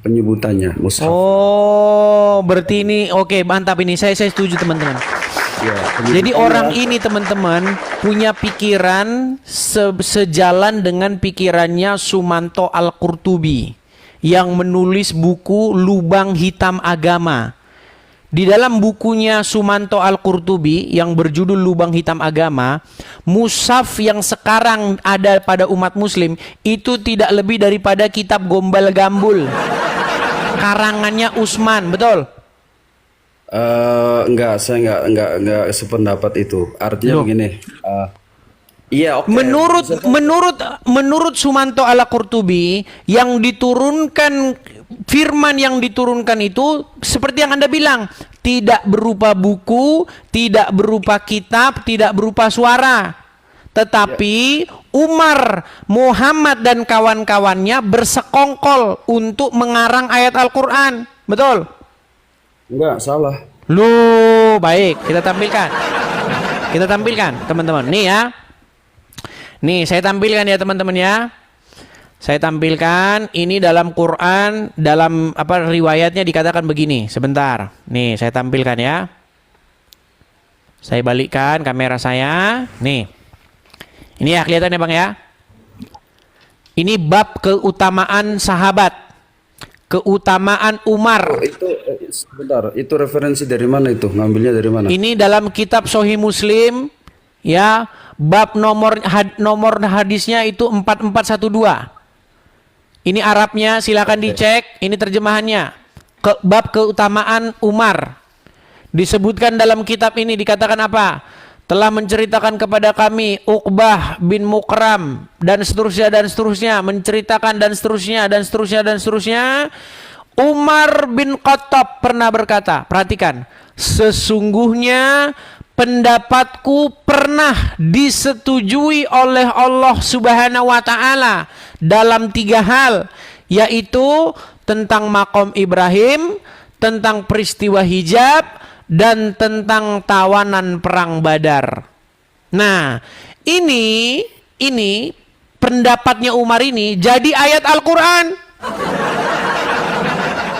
penyebutannya, mushaf. Oh, berarti ini oke, mantap ini. Saya setuju teman-teman. Ya, Jadi penyebutannya. orang ini teman-teman punya pikiran sejalan dengan pikirannya Sumanto Al-Qurtubi yang menulis buku Lubang Hitam Agama. Di dalam bukunya Sumanto Al-Qurtubi yang berjudul Lubang Hitam Agama, mushaf yang sekarang ada pada umat muslim itu tidak lebih daripada kitab Gombal Gambul. Karangannya Utsman, betul? Enggak, saya enggak sependapat itu. Artinya Loh. begini. Iya, oke. Menurut Sumanto Al-Qurtubi yang diturunkan, firman yang diturunkan itu seperti yang Anda bilang, tidak berupa buku, tidak berupa kitab, tidak berupa suara. Tetapi Umar, Muhammad dan kawan-kawannya bersekongkol untuk mengarang ayat Al-Quran. Betul? Enggak, salah. Loh, baik, kita tampilkan. Kita tampilkan, teman-teman. Nih ya. Nih, saya tampilkan ya, teman-teman ya. Saya tampilkan ini dalam Quran, dalam apa riwayatnya dikatakan begini. Sebentar. Nih, saya tampilkan ya. Saya balikkan kamera saya. Nih. Ini ya kelihatan ya, Bang ya. Ini bab keutamaan sahabat. Keutamaan Umar. Itu sebentar, itu referensi dari mana itu? Ngambilnya dari mana? Ini dalam kitab Sahih Muslim ya, bab nomor hadisnya itu 4412. Ini Arabnya silakan dicek, ini terjemahannya. Bab keutamaan Umar. Disebutkan dalam kitab ini dikatakan apa? Telah menceritakan kepada kami Uqbah bin Mukram dan seterusnya, menceritakan dan seterusnya. Umar bin Khattab pernah berkata, perhatikan, sesungguhnya pendapatku pernah disetujui oleh Allah Subhanahu wa taala dalam 3 hal, yaitu tentang makom Ibrahim, tentang peristiwa hijab, dan tentang tawanan perang Badar. Nah, ini pendapatnya Umar ini jadi ayat Al-Qur'an.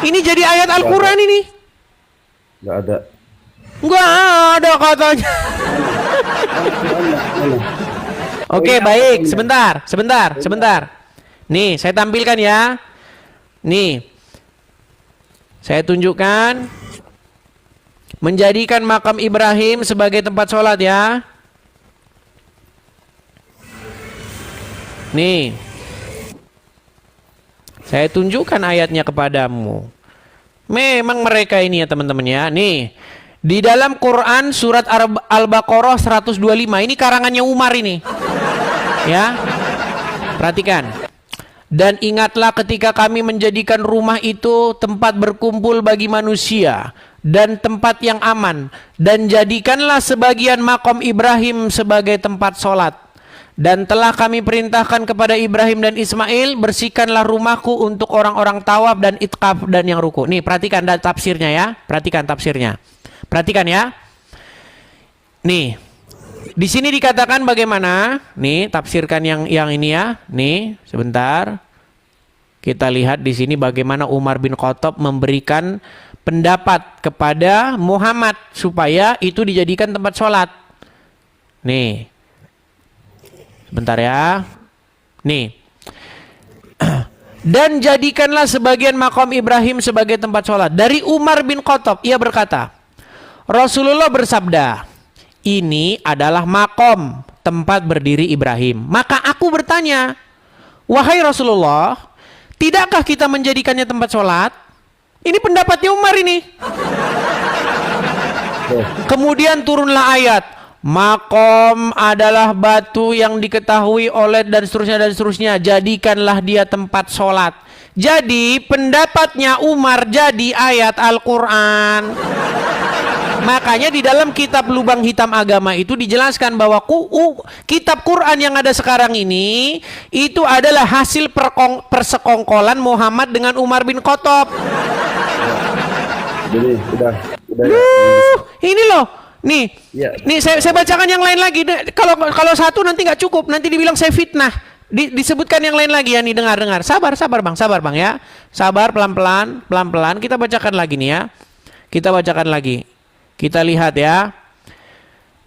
Ini jadi ayat Al-Qur'an ini. Enggak ada. Enggak ada katanya. Oke, baik. Sebentar. Nih, saya tampilkan ya. Nih. Saya tunjukkan. Menjadikan makam Ibrahim sebagai tempat sholat ya. Nih. Saya tunjukkan ayatnya kepadamu. Memang mereka ini ya teman-teman ya. Nih. Di dalam Quran surat Al-Baqarah 125. Ini karangannya Umar ini. Ya. Perhatikan. Dan ingatlah ketika kami menjadikan rumah itu tempat berkumpul bagi manusia dan tempat yang aman, dan jadikanlah sebagian makom Ibrahim sebagai tempat sholat. Dan telah kami perintahkan kepada Ibrahim dan Ismail, bersihkanlah rumahku untuk orang-orang tawaf dan itkaf dan yang ruku. Nih perhatikan tafsirnya ya. Perhatikan tafsirnya. Perhatikan ya. Nih. Di sini dikatakan bagaimana? Nih, tafsirkan yang ini ya. Nih, sebentar. Kita lihat di sini bagaimana Umar bin Khattab memberikan pendapat kepada Muhammad supaya itu dijadikan tempat sholat. Nih. Sebentar ya. Nih. dan jadikanlah sebagian makom Ibrahim sebagai tempat sholat. Dari Umar bin Khattab, ia berkata, Rasulullah bersabda, ini adalah makom tempat berdiri Ibrahim. Maka aku bertanya, wahai Rasulullah, tidakkah kita menjadikannya tempat sholat? Ini pendapatnya Umar ini. Kemudian turunlah ayat, makom adalah batu yang diketahui oleh dan seterusnya, jadikanlah dia tempat sholat. Jadi pendapatnya Umar jadi ayat Al-Quran. Makanya di dalam kitab Lubang Hitam Agama itu dijelaskan bahwa kitab Quran yang ada sekarang ini itu adalah hasil persekongkolan Muhammad dengan Umar bin Khattab. Jadi udah Ini loh. Nih, ya. nih saya bacakan yang lain lagi. Kalau satu nanti nggak cukup, nanti dibilang saya fitnah. Disebutkan yang lain lagi ya nih, dengar. Sabar bang ya. Sabar, pelan-pelan. Kita bacakan lagi nih ya. Kita bacakan lagi. Kita lihat ya.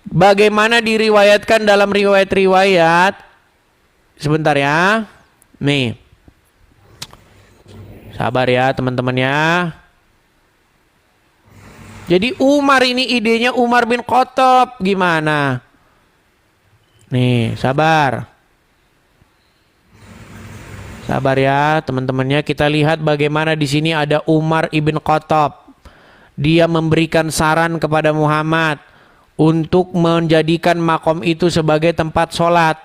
Bagaimana diriwayatkan dalam riwayat-riwayat. Sebentar ya. Nih. Sabar ya teman-teman ya. Jadi Umar ini idenya Umar bin Khattab gimana? Nih, sabar. Sabar ya teman-temannya, kita lihat bagaimana di sini ada Umar ibn Khattab. Dia memberikan saran kepada Muhammad untuk menjadikan makom itu sebagai tempat sholat.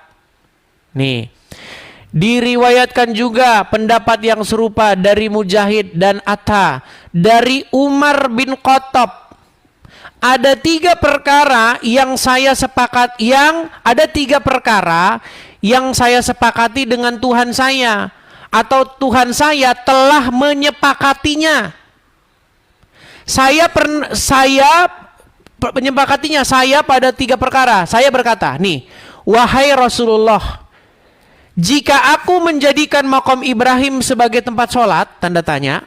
Nih, diriwayatkan juga pendapat yang serupa dari Mujahid dan Atta dari Umar bin Khattab. Ada tiga perkara yang saya sepakati dengan Tuhan saya, atau Tuhan saya telah menyepakatinya. Saya menyepakatinya pada tiga perkara. Saya berkata, nih, wahai Rasulullah, jika aku menjadikan makom Ibrahim sebagai tempat sholat, tanda tanya,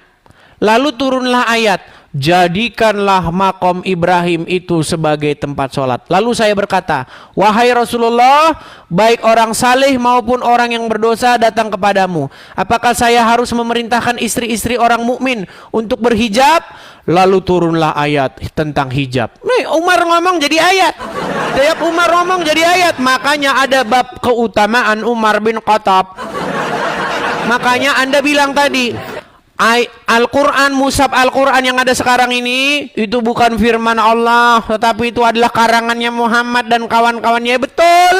lalu turunlah ayat, jadikanlah makom Ibrahim itu sebagai tempat sholat. Lalu saya berkata, wahai Rasulullah, baik orang saleh maupun orang yang berdosa datang kepadamu, apakah saya harus memerintahkan istri-istri orang mukmin untuk berhijab? Lalu turunlah ayat tentang hijab. Nih, Umar ngomong jadi ayat. Tiap Umar ngomong jadi ayat. Makanya ada bab keutamaan Umar bin Khattab. Makanya Anda bilang tadi, Al-Quran, mushaf Al-Quran yang ada sekarang ini itu bukan firman Allah, tetapi itu adalah karangannya Muhammad dan kawan-kawannya. Betul.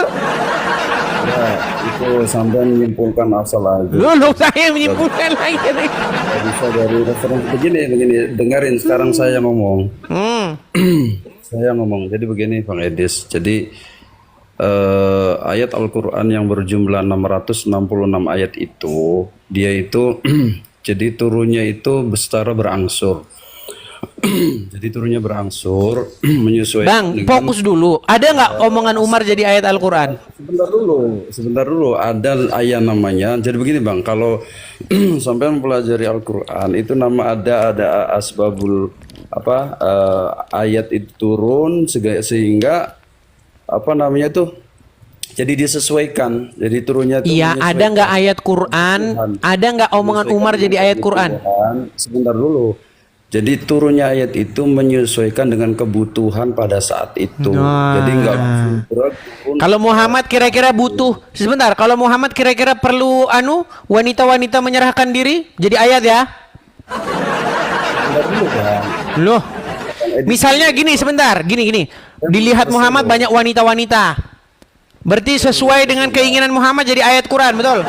Ya, itu sampai menyimpulkan asal lagi. Lu saya menyimpulkan lagi nih. Bisa dari referensi begini, dengerin sekarang saya ngomong. Saya ngomong. Jadi begini Bang Edis. Jadi ayat Al-Quran yang berjumlah 666 ayat itu, dia itu jadi turunnya itu secara berangsur. Jadi turunnya berangsur menyesuaikan. Bang, fokus dulu. Ada nggak omongan Umar jadi ayat Al-Quran? Sebentar dulu. Ada ayat namanya. Jadi begini Bang, kalau sampai mempelajari Al-Quran itu ada asbabul ayat itu turun sehingga apa namanya tuh? Jadi disesuaikan. Jadi turunnya itu. Iya, ada nggak ayat Quran? Ada nggak omongan Umar jadi ayat Quran? Sebentar dulu. Jadi turunnya ayat itu menyesuaikan dengan kebutuhan pada saat itu. Jadi enggak berat. Kalau Muhammad kira-kira butuh, sebentar, kalau Muhammad kira-kira perlu wanita-wanita menyerahkan diri jadi ayat ya? Loh. Misalnya gini, sebentar, gini. Dilihat Muhammad banyak wanita-wanita. Berarti sesuai dengan keinginan Muhammad jadi ayat Quran, betul?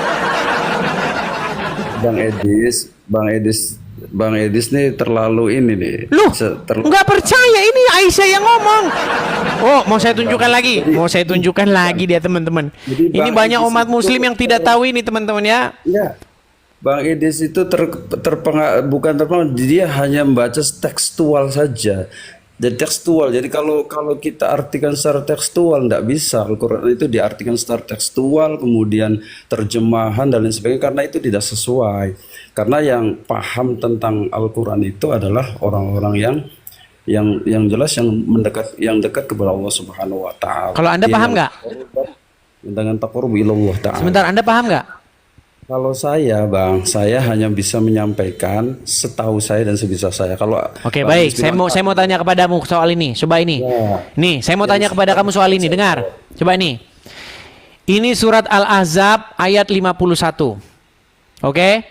Bang Edis nih terlalu ini nih. Loh, nggak percaya, ini Aisyah yang ngomong. Oh, mau saya tunjukkan lagi dia teman-teman. Ini banyak umat muslim yang tidak tahu ini teman-teman ya. Iya. Bang Edis itu bukan terpengaruh, dia hanya membaca tekstual saja. Jadi tekstual. Jadi kalau kita artikan secara tekstual nggak bisa. Al-Quran itu diartikan secara tekstual, kemudian terjemahan dan lain sebagainya, karena itu tidak sesuai. Karena yang paham tentang Al-Quran itu adalah orang-orang yang jelas yang dekat kepada Allah Subhanahu wa taala. Kalau Anda paham nggak? Dengan taqarrub ilallah taala. Sebentar, Anda paham nggak? Kalau saya, Bang, saya hanya bisa menyampaikan setahu saya dan sebisa saya. Kalau Oke, Bang baik. Idris bilang, Saya mau tanya kepadamu soal ini. Coba ini. ya, Nih, saya mau yang tanya kepada kamu soal ini. Dengar. Coba ini. Ini surat Al-Ahzab ayat 51. Oke?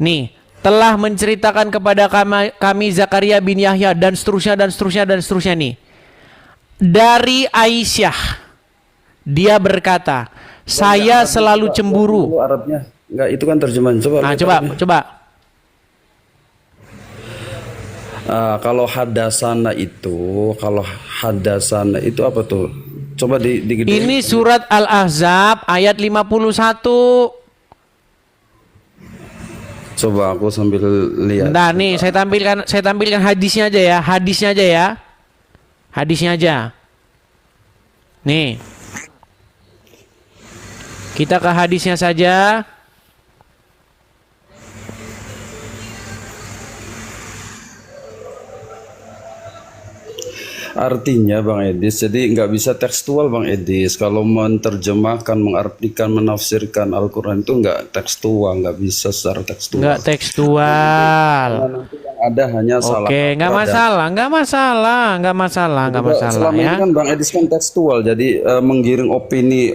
Nih, telah menceritakan kepada kami Zakaria bin Yahya dan seterusnya dan seterusnya dan seterusnya nih. Dari Aisyah, dia berkata, saya selalu cemburu. Dulu Arabnya. Enggak, itu kan terjemahan. Coba Nah, lihat coba, Arabnya. coba. Kalau hadasana itu apa tuh? Coba digedein. Ini surat Al-Ahzab ayat 51. Coba aku sambil lihat. Bentar nih, saya tampilkan hadisnya aja ya, hadisnya aja ya. Hadisnya aja. Nih. Kita ke hadisnya saja. Artinya Bang Edis, jadi nggak bisa tekstual Bang Edis. Kalau menerjemahkan, mengartikan, menafsirkan Al-Quran itu nggak tekstual, nggak bisa secara tekstual. Nggak tekstual. Nanti yang ada hanya salah Oke, nggak kata dan masalah, nggak masalah, nggak masalah, nggak masalah selama ini ya. kan Bang Edis kan tekstual, jadi menggiring opini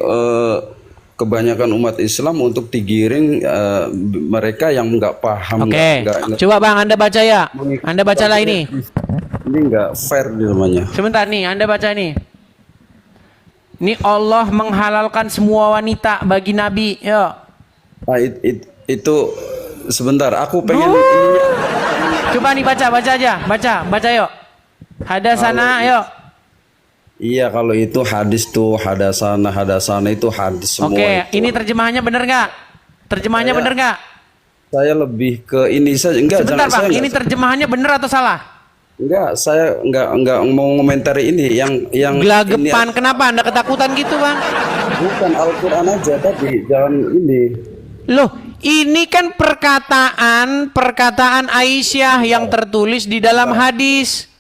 kebanyakan umat Islam untuk digiring mereka yang nggak paham. Oke, nggak- coba Bang, Anda baca ya. Anda bacalah ini. Ini nggak fair di namanya. Sebentar nih, Anda baca ini. Ini Allah menghalalkan semua wanita bagi Nabi. Yuk. Nah, itu sebentar, aku pengen Coba nih baca aja, baca yuk. Hadasana, yuk. Iya, kalau itu hadis tuh hadasana itu hadis semua. Oke, itu. ini terjemahannya bener nggak? Terjemahannya bener nggak? Saya lebih ke ini saja. Enggak, Sebentar jangan, Bang, ini terjemahannya bener atau salah? enggak, saya enggak mau ngomentari ini yang Gelagapan, kenapa Anda ketakutan gitu Bang? bukan Al-Qur'an aja tadi, jangan ini. Loh, ini kan perkataan Aisyah yang tertulis di dalam hadis.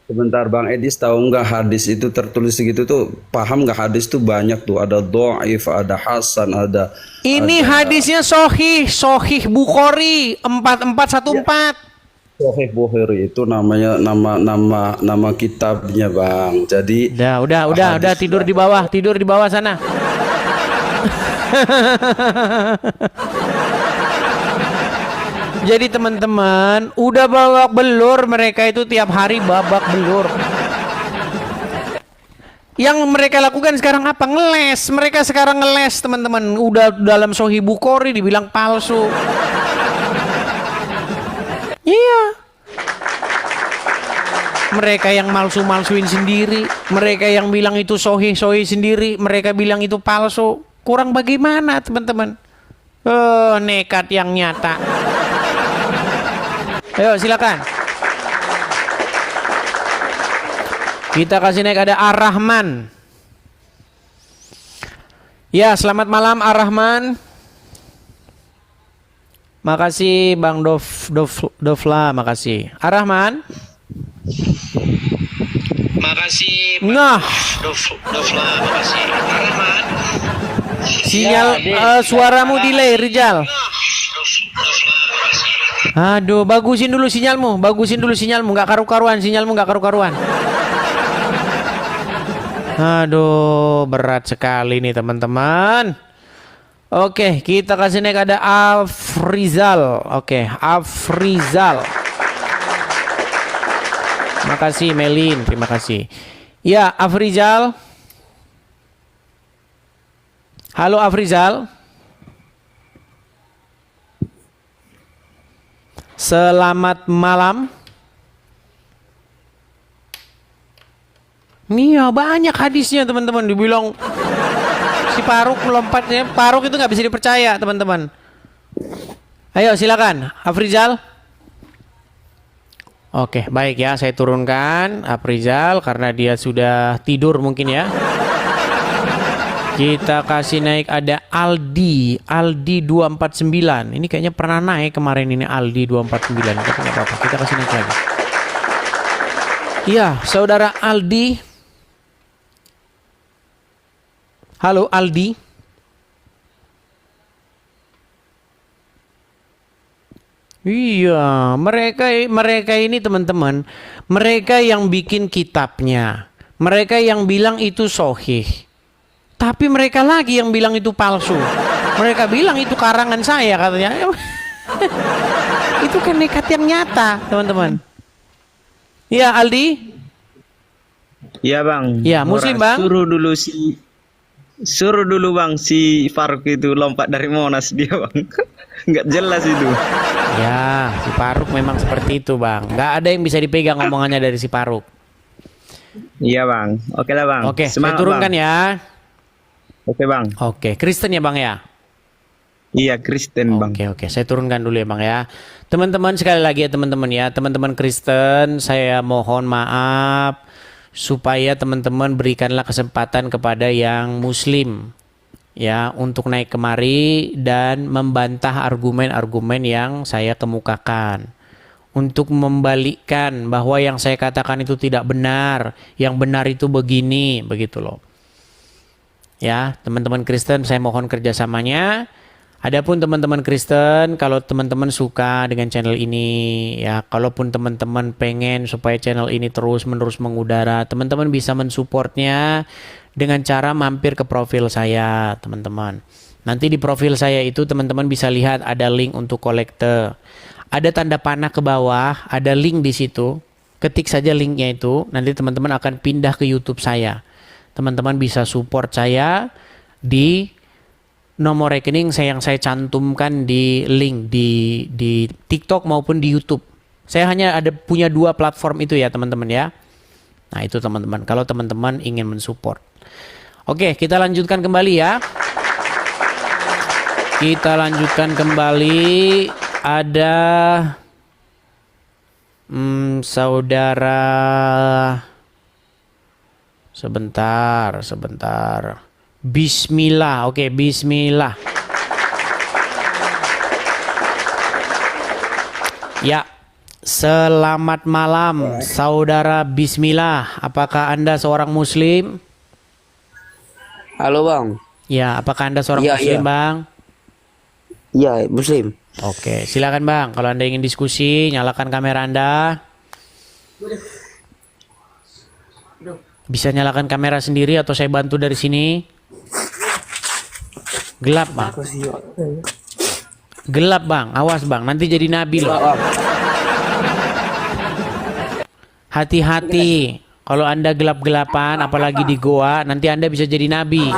Sebentar Bang Edis, tahu nggak hadis itu tertulis segitu tuh, paham nggak hadis tuh banyak tuh, ada dhaif, ada hasan, ada Ini hadisnya Sohih Bukhari 4414. Sahih Bukhari itu namanya nama kitabnya Bang. Jadi Udah tidur di bawah sana. Jadi teman-teman, udah babak belur mereka itu tiap hari babak belur. Yang mereka lakukan sekarang apa? Ngeles. Mereka sekarang ngeles, teman-teman. Udah dalam Sahih Bukhari dibilang palsu. Iya. Mereka yang malsu-malsuin sendiri, mereka yang bilang itu sahih sendiri, mereka bilang itu palsu. Kurang bagaimana, teman-teman? Nekat yang nyata. Ayo, silakan. Kita kasih naik, ada Ar-Rahman. Ya, selamat malam Ar-Rahman. Makasih Bang Dovla, makasih. Ar-Rahman. Makasih Nah, Dovla, makasih Ar-Rahman. sinyal suaramu delay, Rijal. Aduh, bagusin dulu sinyalmu, nggak karu-karuan, Aduh, berat sekali nih teman-teman. Oke, kita kasih naik, ada Afrizal. Oke, Afrizal. Makasih Melin, terima kasih. Ya, Afrizal. Halo Afrizal. Selamat malam. Iya, banyak hadisnya teman-teman. Dibilang si Faruk melompatnya. Faruk itu nggak bisa dipercaya teman-teman. Ayo silakan Afrizal. Oke, baik ya, saya turunkan Afrizal karena dia sudah tidur mungkin ya. Kita kasih naik, ada Aldi 249. Ini kayaknya pernah naik kemarin ini, Aldi 249. Tapi nggak apa-apa, kita kasih naik lagi. Iya, saudara Aldi. Halo Aldi. Iya, mereka ini teman-teman, mereka yang bikin kitabnya, mereka yang bilang itu sahih. Tapi mereka lagi yang bilang itu palsu. Mereka bilang itu karangan saya katanya. Itu kan nekat yang nyata, teman-teman. Ya, Aldi? Iya bang. Ya, Muslim, Bang. Suruh dulu bang si Faruk itu lompat dari Monas dia bang. Nggak jelas itu. Ya, si Faruk memang seperti itu, Bang. Nggak ada yang bisa dipegang omongannya dari si Faruk. Iya bang. Oke lah bang. Oke, saya Semangat, turunkan bang. ya. Oke bang. Oke, Kristen ya, Bang ya? Iya Kristen bang. Oke, saya turunkan dulu ya, Bang ya. Teman-teman, sekali lagi ya teman-teman ya. Teman-teman Kristen, saya mohon maaf supaya teman-teman berikanlah kesempatan kepada yang Muslim ya untuk naik kemari dan membantah argumen-argumen yang saya kemukakan, untuk membalikkan bahwa yang saya katakan itu tidak benar, yang benar itu begini, begitu loh. Ya, teman-teman Kristen, saya mohon kerjasamanya. Adapun teman-teman Kristen, kalau teman-teman suka dengan channel ini, ya, kalaupun teman-teman pengen supaya channel ini terus-menerus mengudara, teman-teman bisa mensupportnya dengan cara mampir ke profil saya, teman-teman. Nanti di profil saya itu teman-teman bisa lihat ada link untuk kolekte. Ada tanda panah ke bawah, ada link di situ. Ketik saja linknya itu, nanti teman-teman akan pindah ke YouTube saya. Teman-teman bisa support saya di nomor rekening yang saya cantumkan di link di TikTok maupun di YouTube. Saya hanya punya 2 platform itu ya teman-teman ya. Nah itu teman-teman, kalau teman-teman ingin mensupport. Oke, kita lanjutkan kembali ya. Kita lanjutkan kembali. Ada saudara. Sebentar. Bismillah. Oke, bismillah. Ya, selamat malam saudara Bismillah. Apakah Anda seorang muslim? Halo bang. Ya, apakah Anda seorang Iya, muslim, iya. Bang? Iya muslim. Oke, silakan Bang. Kalau Anda ingin diskusi, nyalakan kamera Anda. Bisa nyalakan kamera sendiri atau saya bantu dari sini? Gelap, Bang. Gelap, Bang. Awas, Bang. Nanti jadi nabi loh. Hati-hati. Kalau Anda gelap-gelapan, apalagi di goa, nanti Anda bisa jadi nabi.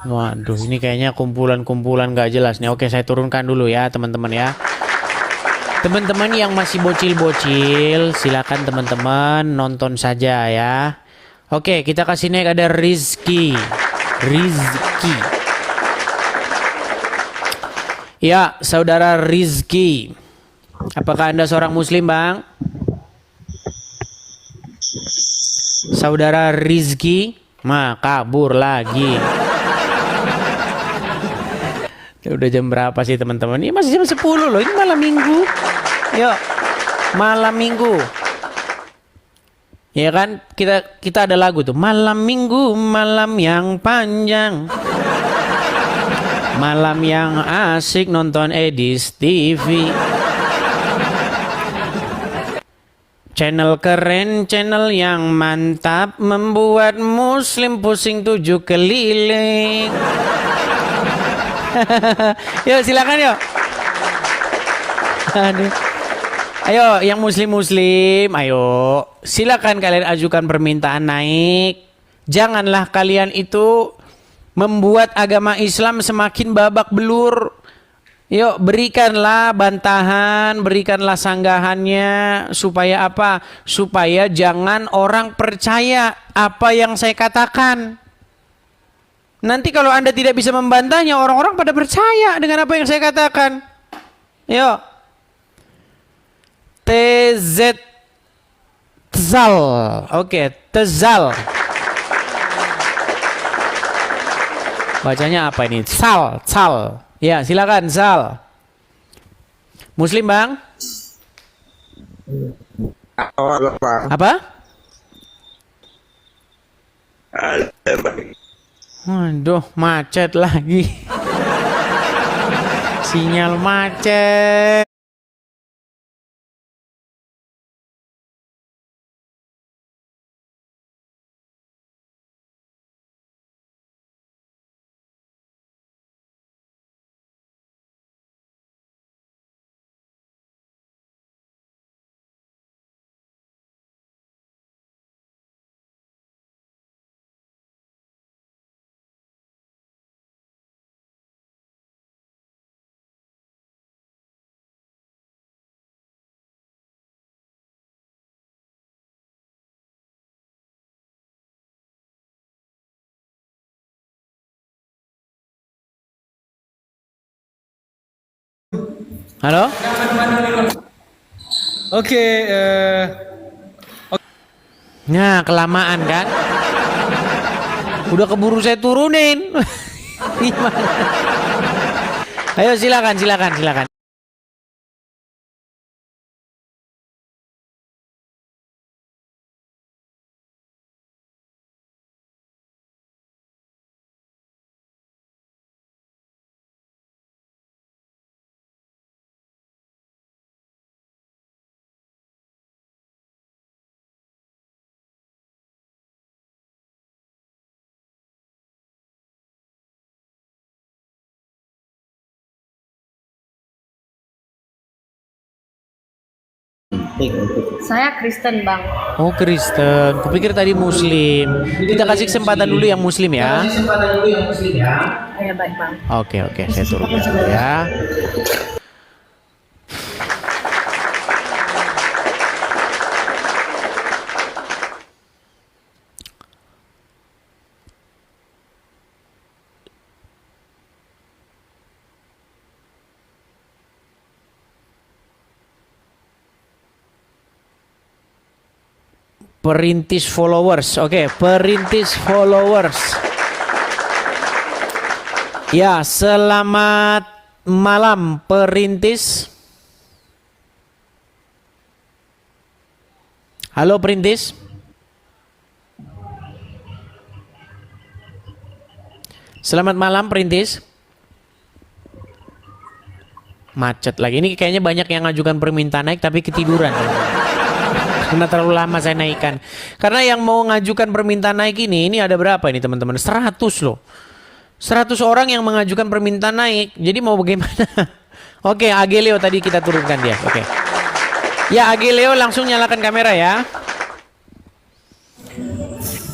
Waduh, ini kayaknya kumpulan-kumpulan gak jelas nih. Oke, saya turunkan dulu ya, teman-teman ya. Teman-teman yang masih bocil-bocil, silakan teman-teman nonton saja ya. Oke, kita kasih naik ada Rizky. Ya, saudara Rizky. Apakah Anda seorang muslim, Bang? Saudara Rizky, kabur lagi. Udah jam berapa sih teman-teman? Ini masih jam 10 loh. Ini malam minggu. Yuk, malam minggu. Ya kan? Kita ada lagu tuh. Malam minggu, malam yang panjang. Malam yang asik nonton Edis TV. Channel keren, channel yang mantap, membuat muslim pusing 7 keliling. Yuk silakan yuk. Aduh. Ayo yang muslim-muslim, ayo silakan kalian ajukan permintaan naik. Janganlah kalian itu membuat agama Islam semakin babak belur. Yuk berikanlah bantahan, berikanlah sanggahannya supaya apa? Supaya jangan orang percaya apa yang saya katakan. Nanti kalau Anda tidak bisa membantahnya, orang-orang pada percaya dengan apa yang saya katakan. Yuk. TZ Tzal. Oke, Tezal. Bacanya apa ini? Tsal. Ya, silakan Zal. Muslim, Bang? Apa? Aduh, macet lagi. Sinyal macet. Halo? Oke, Nah, kelamaan kan? Udah keburu saya turunin. Gimana? Ayo silakan. Saya Kristen, Bang. Oh, Kristen. Kupikir tadi Muslim. Kita kasih kesempatan dulu yang Muslim ya. Ya, baik, Bang. Oke, saya turunkan dulu ya. Perintis followers. Oke, perintis followers. Ya, selamat malam perintis. Halo perintis. Selamat malam perintis. Macet lagi. Ini kayaknya banyak yang ngajukan permintaan naik tapi ketiduran. Karena terlalu lama saya naikkan. Karena yang mau ngajukan permintaan naik ini ada berapa ini teman-teman? 100 loh. 100 orang yang mengajukan permintaan naik. Jadi mau bagaimana? Oke, Agelio tadi kita turunkan dia. Oke. Ya, Agelio langsung nyalakan kamera ya.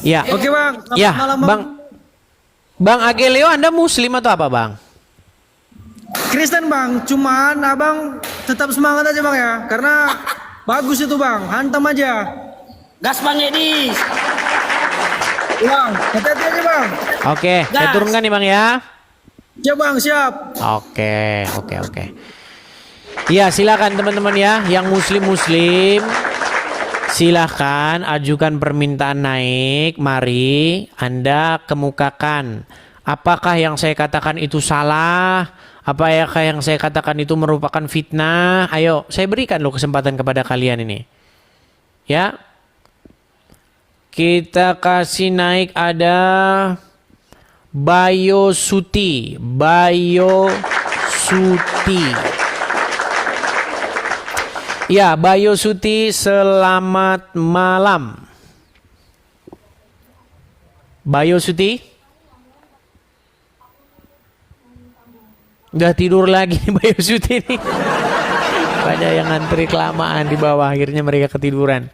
Ya. oke Bang. Selamat Ya, malam, Bang Agelio, Anda Muslim atau apa, Bang? Kristen Bang, cuman Abang tetap semangat aja Bang ya, karena bagus itu Bang, hantam aja. Gas Bang Edi. Bang, hati-hati aja Bang. Oke, saya turunkan nih Bang ya. Siap Bang, siap. Oke. Ya, silakan teman-teman ya, yang muslim silahkan ajukan permintaan naik. Mari Anda kemukakan apakah yang saya katakan itu salah, apakah yang saya katakan itu merupakan fitnah. Ayo, saya berikan loh kesempatan kepada kalian ini. Ya. Kita kasih naik ada Bayo Suti. Ya, Bayo Suti, selamat malam. Bayo Suti. Udah tidur lagi nih Bayo Suti nih. Banyak yang ngantri kelamaan di bawah, akhirnya mereka ketiduran.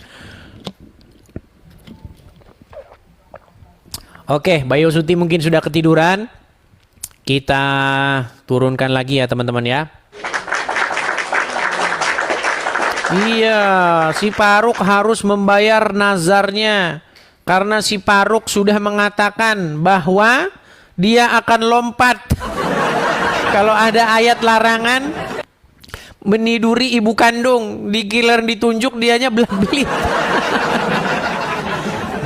Oke, Bayo Suti mungkin sudah ketiduran. Kita turunkan lagi ya teman-teman ya. Iya, si Faruk harus membayar nazarnya. Karena si Faruk sudah mengatakan bahwa dia akan lompat. Kalau ada ayat larangan meniduri ibu kandung, digilir ditunjuk dianya belah-belit.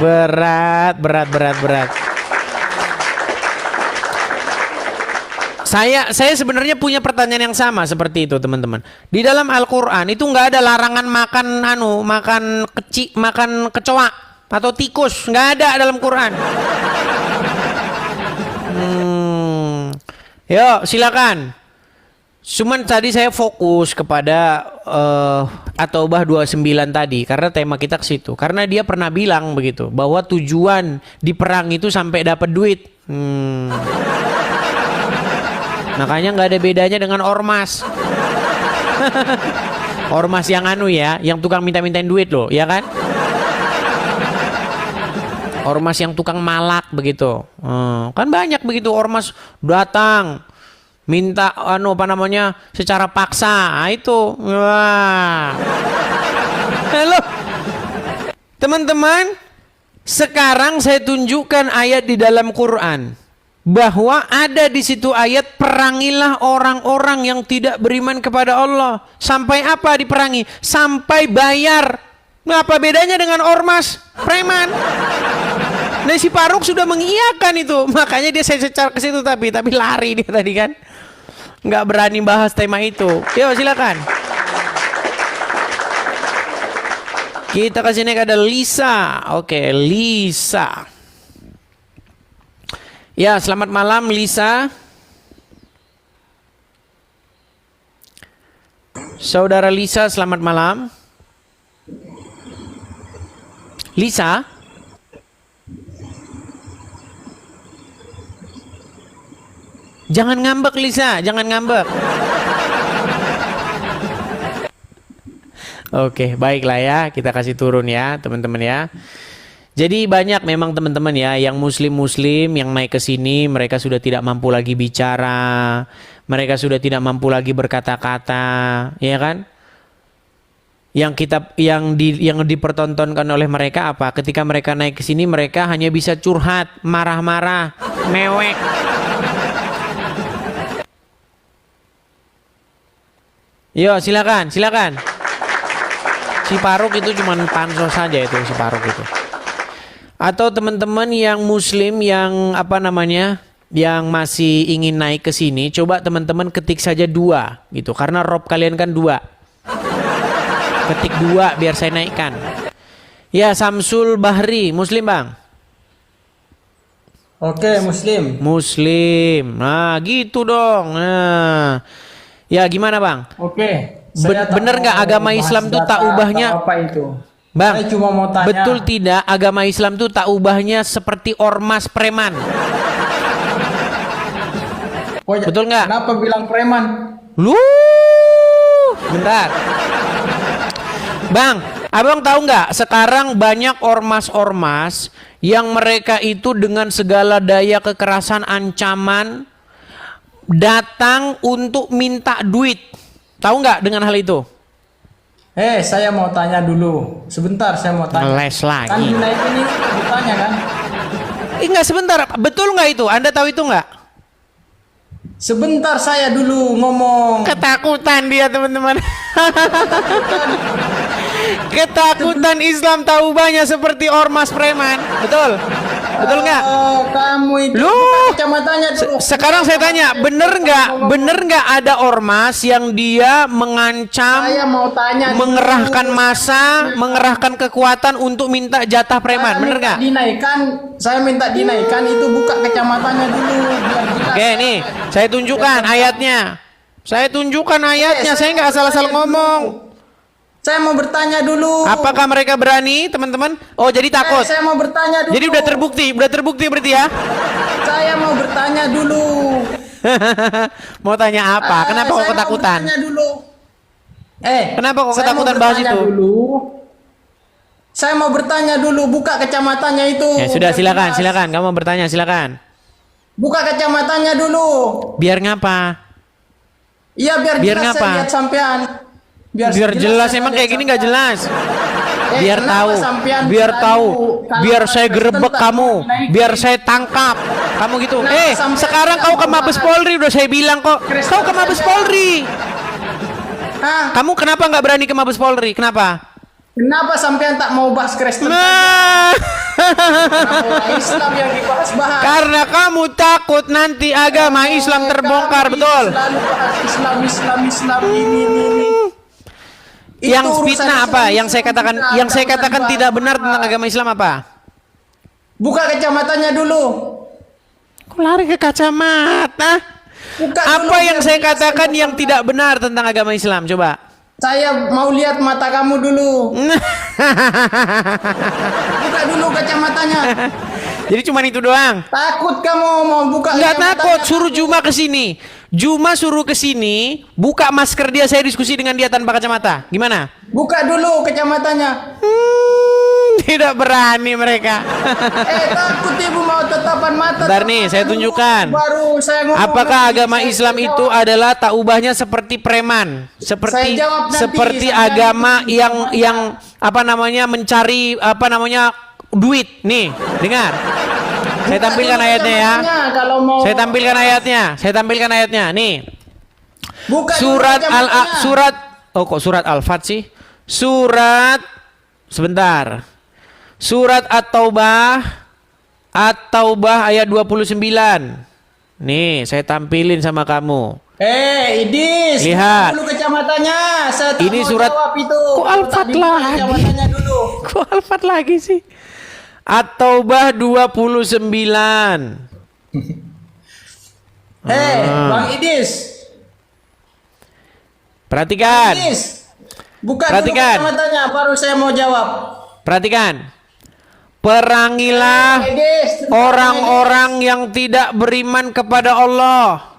Berat. Saya sebenarnya punya pertanyaan yang sama seperti itu teman-teman. Di dalam Al-Quran itu nggak ada larangan makan kecoa atau tikus, nggak ada dalam Quran. Yuk, silakan. Cuman tadi saya fokus kepada At-Taubah 29 tadi karena tema kita ke situ. Karena dia pernah bilang begitu bahwa tujuan di perang itu sampai dapat duit. Makanya nggak ada bedanya dengan ormas. Ormas yang anu ya, yang tukang minta-mintain duit loh, ya kan? Ormas yang tukang malak begitu. Kan banyak begitu ormas datang minta secara paksa. Nah, itu. Wah. Halo. Teman-teman, sekarang saya tunjukkan ayat di dalam Quran bahwa ada di situ ayat perangilah orang-orang yang tidak beriman kepada Allah. Sampai apa diperangi? Sampai bayar. Nah, apa bedanya dengan ormas preman? Nah, si Faruk sudah mengiyakan itu. Makanya dia saya secar ke situ tapi lari dia tadi kan. Nggak berani bahas tema itu. Yuk silakan. Kita kasih naik ada Lisa. Oke, Lisa. Ya, selamat malam Lisa. Saudara Lisa, selamat malam. Lisa? Jangan ngambek Lisa, jangan ngambek. Oke, baiklah ya, kita kasih turun ya teman-teman ya. Jadi banyak memang teman-teman ya yang muslim-muslim yang naik ke sini mereka sudah tidak mampu lagi bicara, mereka sudah tidak mampu lagi berkata-kata, ya kan? Yang dipertontonkan oleh mereka apa? Ketika mereka naik ke sini mereka hanya bisa curhat, marah-marah, mewek. Yo, silakan. Si Faruk itu cuma pansos saja itu si Faruk itu. Atau teman-teman yang muslim yang yang masih ingin naik ke sini, coba teman-teman ketik saja 2 gitu. Karena rob kalian kan 2. Ketik 2 biar saya naikkan. Ya, Samsul Bahri, muslim, Bang? Oke, muslim. Muslim. Nah, gitu dong. Nah. Ya, gimana, Bang? Oke. Bener nggak agama Islam tuh tak ubahnya? Apa itu? Bang, Saya cuma mau tanya. betul tidak agama Islam tuh tak ubahnya seperti ormas preman? Betul nggak? Kenapa bilang preman? Lu, bentar. Bang, abang tahu nggak? Sekarang banyak ormas-ormas yang mereka itu dengan segala daya kekerasan, ancaman datang untuk minta duit. Tahu nggak dengan hal itu? Saya mau tanya dulu. Sebentar, saya mau tanya. Ngeles lagi. Kan naik ini ditanya kan? Nggak, sebentar. Betul nggak itu? Anda tahu itu nggak? Sebentar, saya dulu ngomong. Ketakutan dia, teman-teman. Ketakutan Islam tahu banyak seperti ormas preman. Betul? Betul nggak? Kamu itu kacamatannya dulu. Sekarang saya tanya, bener nggak ada ormas yang dia mengancam, Saya mau tanya mengerahkan dulu. massa, mengerahkan kekuatan untuk minta jatah preman, bener nggak? Saya minta dinaikkan itu buka kacamatannya dulu biar jelas. Oke, nih, saya tunjukkan ayatnya. Saya nggak asal-asal ngomong. Saya mau bertanya dulu. Apakah mereka berani, teman-teman? Oh, jadi takut. Saya mau bertanya dulu. Jadi udah terbukti berarti ya? Saya mau bertanya dulu. Mau tanya apa? Kenapa kok ketakutan? Saya mau bertanya dulu. Kenapa kok saya ketakutan mau bahas bertanya itu? Dulu. Saya mau bertanya dulu, buka kacamatannya itu. Ya sudah, Biar silakan, jelas. silakan. Kamu mau bertanya, silakan. Buka kacamatanya dulu. Biar ngapa? Iya, biar jelas ngapa? saya lihat sampean. Biar jelas, saya emang lihat kayak gini nggak sampean. jelas. Biar kenapa tahu, sampean biar berani tahu, kalau biar saya Kristen gerebek tak kamu, dinaikin? biar saya tangkap kamu gitu. Kenapa sampean Sekarang tidak kau ke mau Mabes bahas? Polri udah saya bilang kok. Kristen Kau ke Mabes saja. Polri. Hah? Kamu kenapa nggak berani ke Mabes Polri? Kenapa? Kenapa sampean tak mau bahas Kristen? Nah, Kenapa Islam yang dibahas-bahas? karena kamu takut nanti agama Islam terbongkar, Kami betul? Selalu bahas Islam ini. Yang Itu fitnah urusan apa? Islam, Yang saya katakan, bukan yang saya urusan katakan bahas. tidak benar tentang agama Islam apa? Buka kacamatanya dulu. Kok lari ke kacamata? Buka Apa dulu, yang biar saya bisa katakan saya yang tidak benar tentang agama Islam? Coba. Saya mau lihat mata kamu dulu. Buka dulu kacamatanya. Jadi cuma itu doang. Takut kamu mau buka Nggak kacamatanya. takut, suruh Juma ke sini. Juma suruh ke sini, buka masker dia, saya diskusi dengan dia tanpa kacamata. Gimana? Buka dulu kacamatanya. Tidak berani mereka. Takut ibu mau tatapan mata. Bentar nih, saya tunjukkan. Baru saya ngomong. Apakah nanti. agama Saya Islam jawab. itu adalah tak ubahnya seperti preman, seperti Saya jawab nanti, seperti saya agama nanti. yang apa namanya mencari apa namanya duit. Nih, dengar. Saya Buka tampilkan dulu ayatnya ya. kacamatanya kalau mau. Saya tampilkan ayatnya. Saya tampilkan ayatnya. Nih. Buka dulu Surat kacamatanya. surat oh kok surat Al-Fat sih? Surat sebentar. Surat At-Taubah ayat 29. Nih, saya tampilin sama kamu. Idis, Lihat. buka dulu kacamatanya. Saya tak Ini mau surat- jawab itu. Kok Al-Fat Tadi buka lagi? kacamatanya dulu. Kok Al-Fat lagi sih? At-Taubah 29. Bang Idis. Perhatikan. Idis. Buka Perhatikan. dulu kacamatanya baru saya mau jawab. Perhatikan. Perangilah Idis, orang-orang yang tidak beriman kepada Allah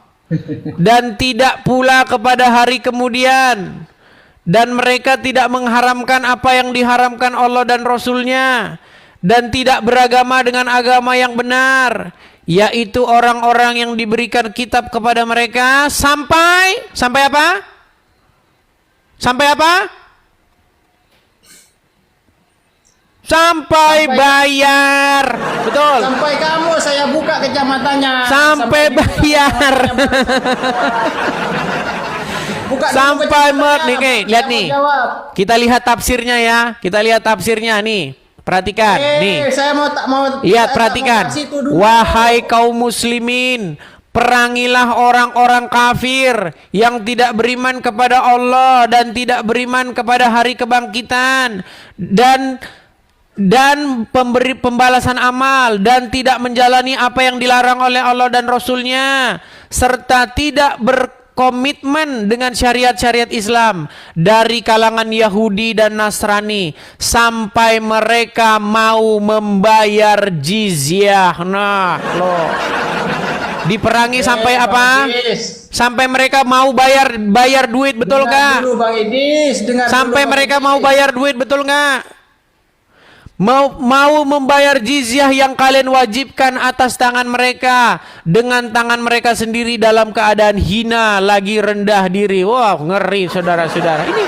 dan tidak pula kepada hari kemudian, dan mereka tidak mengharamkan apa yang diharamkan Allah dan Rasulnya, dan tidak beragama dengan agama yang benar, yaitu orang-orang yang diberikan kitab kepada mereka sampai apa? Sampai apa? Sampai bayar. Betul. Sampai kamu saya buka kacamatanya. Sampai dibuka bayar. Buka dulu Sampai kacamatanya, nih, saya lihat mau nih. jawab. Kita lihat tafsirnya ya. Kita lihat tafsirnya nih. Perhatikan nih. Saya mau Lihat, perhatikan. Wahai kaum muslimin, perangilah orang-orang kafir yang tidak beriman kepada Allah dan tidak beriman kepada hari kebangkitan dan pemberi pembalasan amal dan tidak menjalani apa yang dilarang oleh Allah dan Rasulnya, serta tidak berkomitmen dengan syariat-syariat Islam dari kalangan Yahudi dan Nasrani sampai mereka mau membayar jizyah. Nah, loh. Diperangi sampai apa? Sampai mereka mau bayar duit, betul nggak? Dulu Bang Idis, dengar Sampai dulu, Bang mereka Idis. mau bayar duit, betul nggak? Mau membayar jizyah yang kalian wajibkan atas tangan mereka dengan tangan mereka sendiri dalam keadaan hina lagi rendah diri. Wah, ngeri saudara-saudara. Ini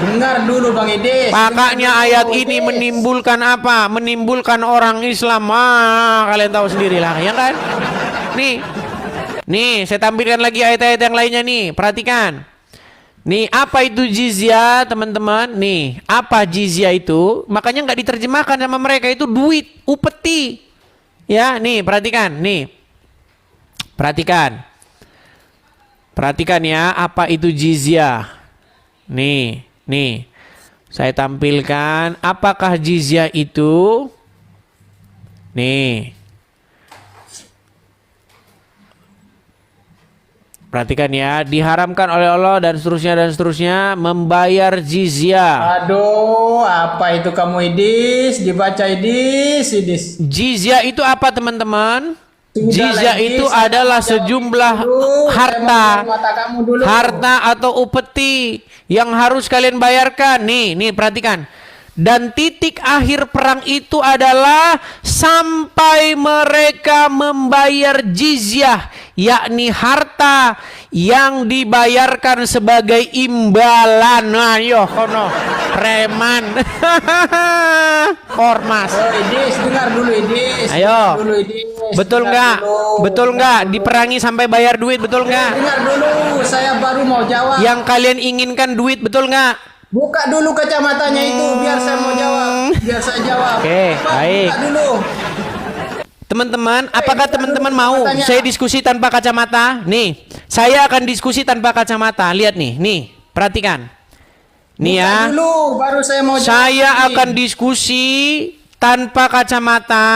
Dengar dulu Bang Idis. makanya ayat ini menimbulkan apa? Menimbulkan orang Islam. Kalian tahu sendirilah, ya kan? Nih, saya tampilkan lagi ayat-ayat yang lainnya nih. Perhatikan. Nih, apa itu jizyah, teman-teman? Nih, apa jizyah itu? Makanya nggak diterjemahkan sama mereka, itu duit, upeti. Ya, nih, perhatikan, nih. Perhatikan. Perhatikan ya, apa itu jizyah? Nih. Saya tampilkan apakah jizyah itu? Nih. Perhatikan ya, diharamkan oleh Allah dan seterusnya membayar jizyah. Aduh, apa itu kamu Idis? Dibaca Idis. Jizyah itu apa, teman-teman? Sudah Jizyah lagi, itu saya adalah mau jawab sejumlah dulu. Saya mau harta, jawab mata kamu dulu. harta atau upeti yang harus kalian bayarkan. Nih, perhatikan. Dan titik akhir perang itu adalah sampai mereka membayar jizyah, yakni harta yang dibayarkan sebagai imbalan. Nah, yo kono preman. Ormas. Idis, dengar dulu Idis. Ayo. Dengar dulu, Idis. Betul Dengar nggak? dulu. Betul Dengar nggak? dulu. Diperangi sampai bayar duit, betul nggak? Dengar dulu, saya baru mau jawab. Yang kalian inginkan duit, betul nggak? Buka dulu kacamatanya itu biar saya mau jawab. Biar saya jawab. Oke, Pak, baik. Buka dulu. Teman-teman, apakah buka teman-teman dulu mau kacamatanya. saya diskusi tanpa kacamata? Nih, saya akan diskusi tanpa kacamata. Lihat nih, perhatikan. Nih Buka ya, dulu, baru saya mau jawab. saya nanti. akan diskusi tanpa kacamata.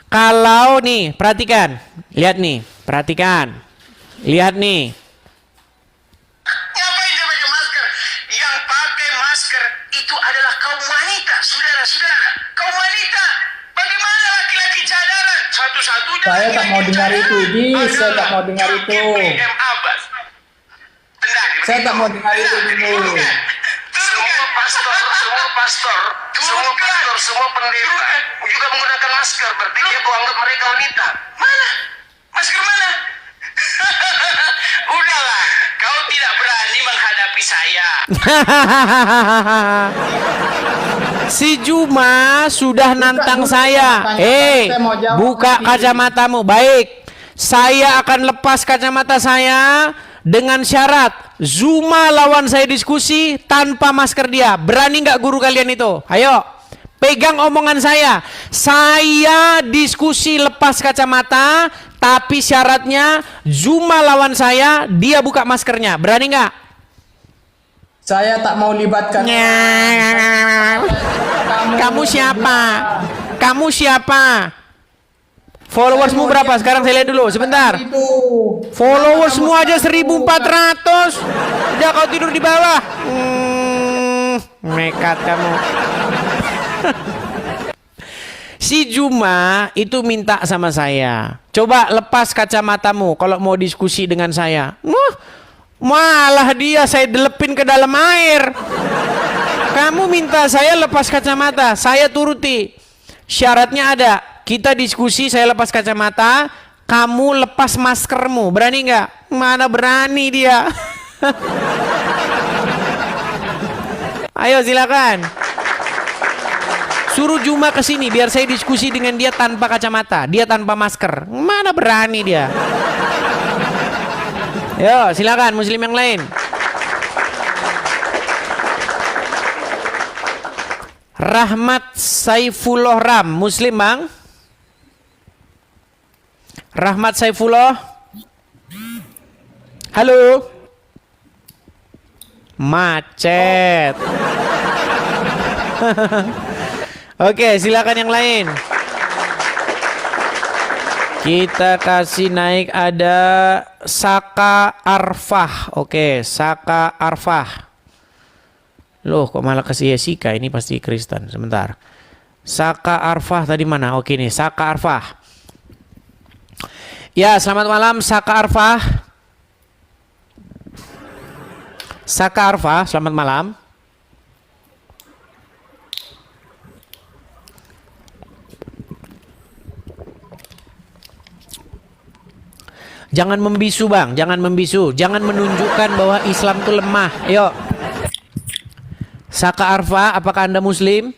Kalau nih, perhatikan. Lihat nih, perhatikan. Lihat nih. Ngapain dia pakai masker? Yang pakai masker itu adalah kaum wanita, saudara-saudara. Kaum wanita. Bagaimana laki-laki cadaran? Satu-satunya Saya tak mau laki-laki dengar itu, cadaran Di. Saya tak adalah mau dengar itu. KPM Abbas. Benar, Saya tak mau dengar itu dulu. Semua pastor, semua pendeta juga menggunakan masker. Berarti dia kau anggap mereka wanita. Mana? Masker mana? Udahlah, kau tidak berani menghadapi saya. Si Juma sudah nantang saya. saya mau jawab Buka nanti. kacamatamu. Baik. Saya akan lepas kacamata saya dengan syarat Zuma lawan saya diskusi tanpa masker dia. Berani nggak guru kalian itu? Ayo. Pegang omongan saya. Saya diskusi lepas kacamata, tapi syaratnya Zuma lawan saya, dia buka maskernya. Berani nggak? Saya tak mau libatkan. Kamu siapa? Kamu siapa? Followersmu berapa? Sekarang saya lihat dulu, sebentar. Itu. Followersmu aja 1.400. Udah kau tidur di bawah. Nekat kamu. Si Juma itu minta sama saya, coba lepas kacamatamu kalau mau diskusi dengan saya. Malah dia saya delepin ke dalam air. Kamu minta saya lepas kacamata, saya turuti. Syaratnya ada, kita diskusi, saya lepas kacamata, kamu lepas maskermu. Berani nggak? Mana berani dia. Ayo silakan. Suruh Juma ke sini biar saya diskusi dengan dia tanpa kacamata, dia tanpa masker. Mana berani dia. Yo, silakan muslim yang lain. Rahmat Saifullah Ram, muslim bang? Rahmat Saifullah. Halo. Macet. Oke, silakan yang lain. Kita kasih naik ada Saka Arfah. Oke, Saka Arfah. Loh, kok malah kasih Jessica? Ini pasti Kristen. Sebentar. Saka Arfah tadi mana? Oke nih, Saka Arfah. Ya, selamat malam Saka Arfah. Saka Arfah, selamat malam. Jangan membisu bang, jangan membisu. Jangan menunjukkan bahwa Islam itu lemah. Ayo. Saka Arfa, apakah anda muslim?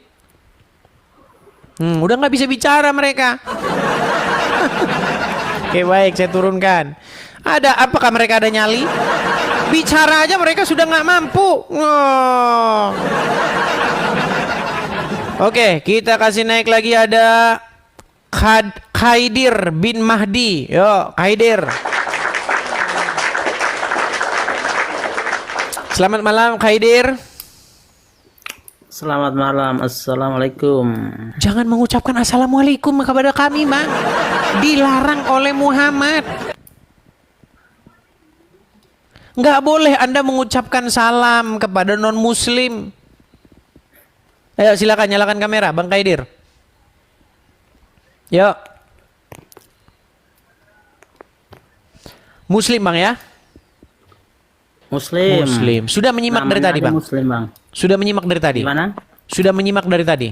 Udah nggak bisa bicara mereka. Oke baik, saya turunkan. Ada, apakah mereka ada nyali? Bicara aja mereka sudah nggak mampu. Oh. Oke, kita kasih naik lagi ada Khaidir bin Mahdi. Yo, Khaidir. Selamat malam Khaidir. Selamat malam. Assalamualaikum. Jangan mengucapkan assalamualaikum kepada kami, Bang. Dilarang oleh Muhammad. Nggak boleh Anda mengucapkan salam kepada non-muslim. Ayo silakan nyalakan kamera, Bang Khaidir. Yuk. Muslim bang ya? Muslim. Muslim. Sudah menyimak dari tadi bang? Muslim bang. Sudah menyimak dari tadi? Gimana? Sudah menyimak dari tadi?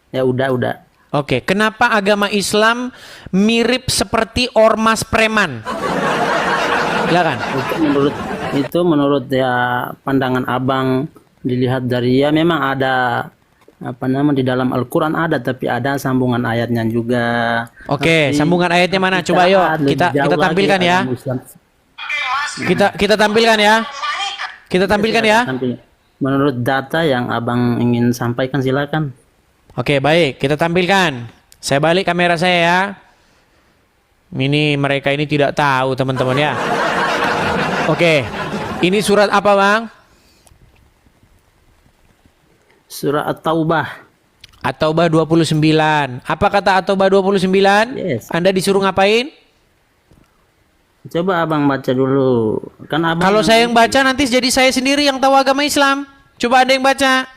Ya udah. Oke. Kenapa agama Islam mirip seperti ormas preman? Silakan. Itu menurut ya pandangan abang, dilihat dari ya memang ada di dalam Al-Quran ada, tapi ada sambungan ayatnya juga. Oke, Tapi sambungan ayatnya mana? Coba yuk kita tampilkan ya. Kita tampilkan ya. Kita tampilkan ya. Menurut data yang abang ingin sampaikan silakan. Oke, baik, kita tampilkan. Saya balik kamera saya ya. Ini mereka ini tidak tahu teman-teman ya. Oke. Ini surat apa, Bang? Surah At-Taubah. At-Taubah 29. Apa kata At-Taubah 29? Yes. Anda disuruh ngapain? Coba abang baca dulu. Kan abang Kalau saya yang baca nanti jadi saya sendiri yang tahu agama Islam. Coba ada yang baca.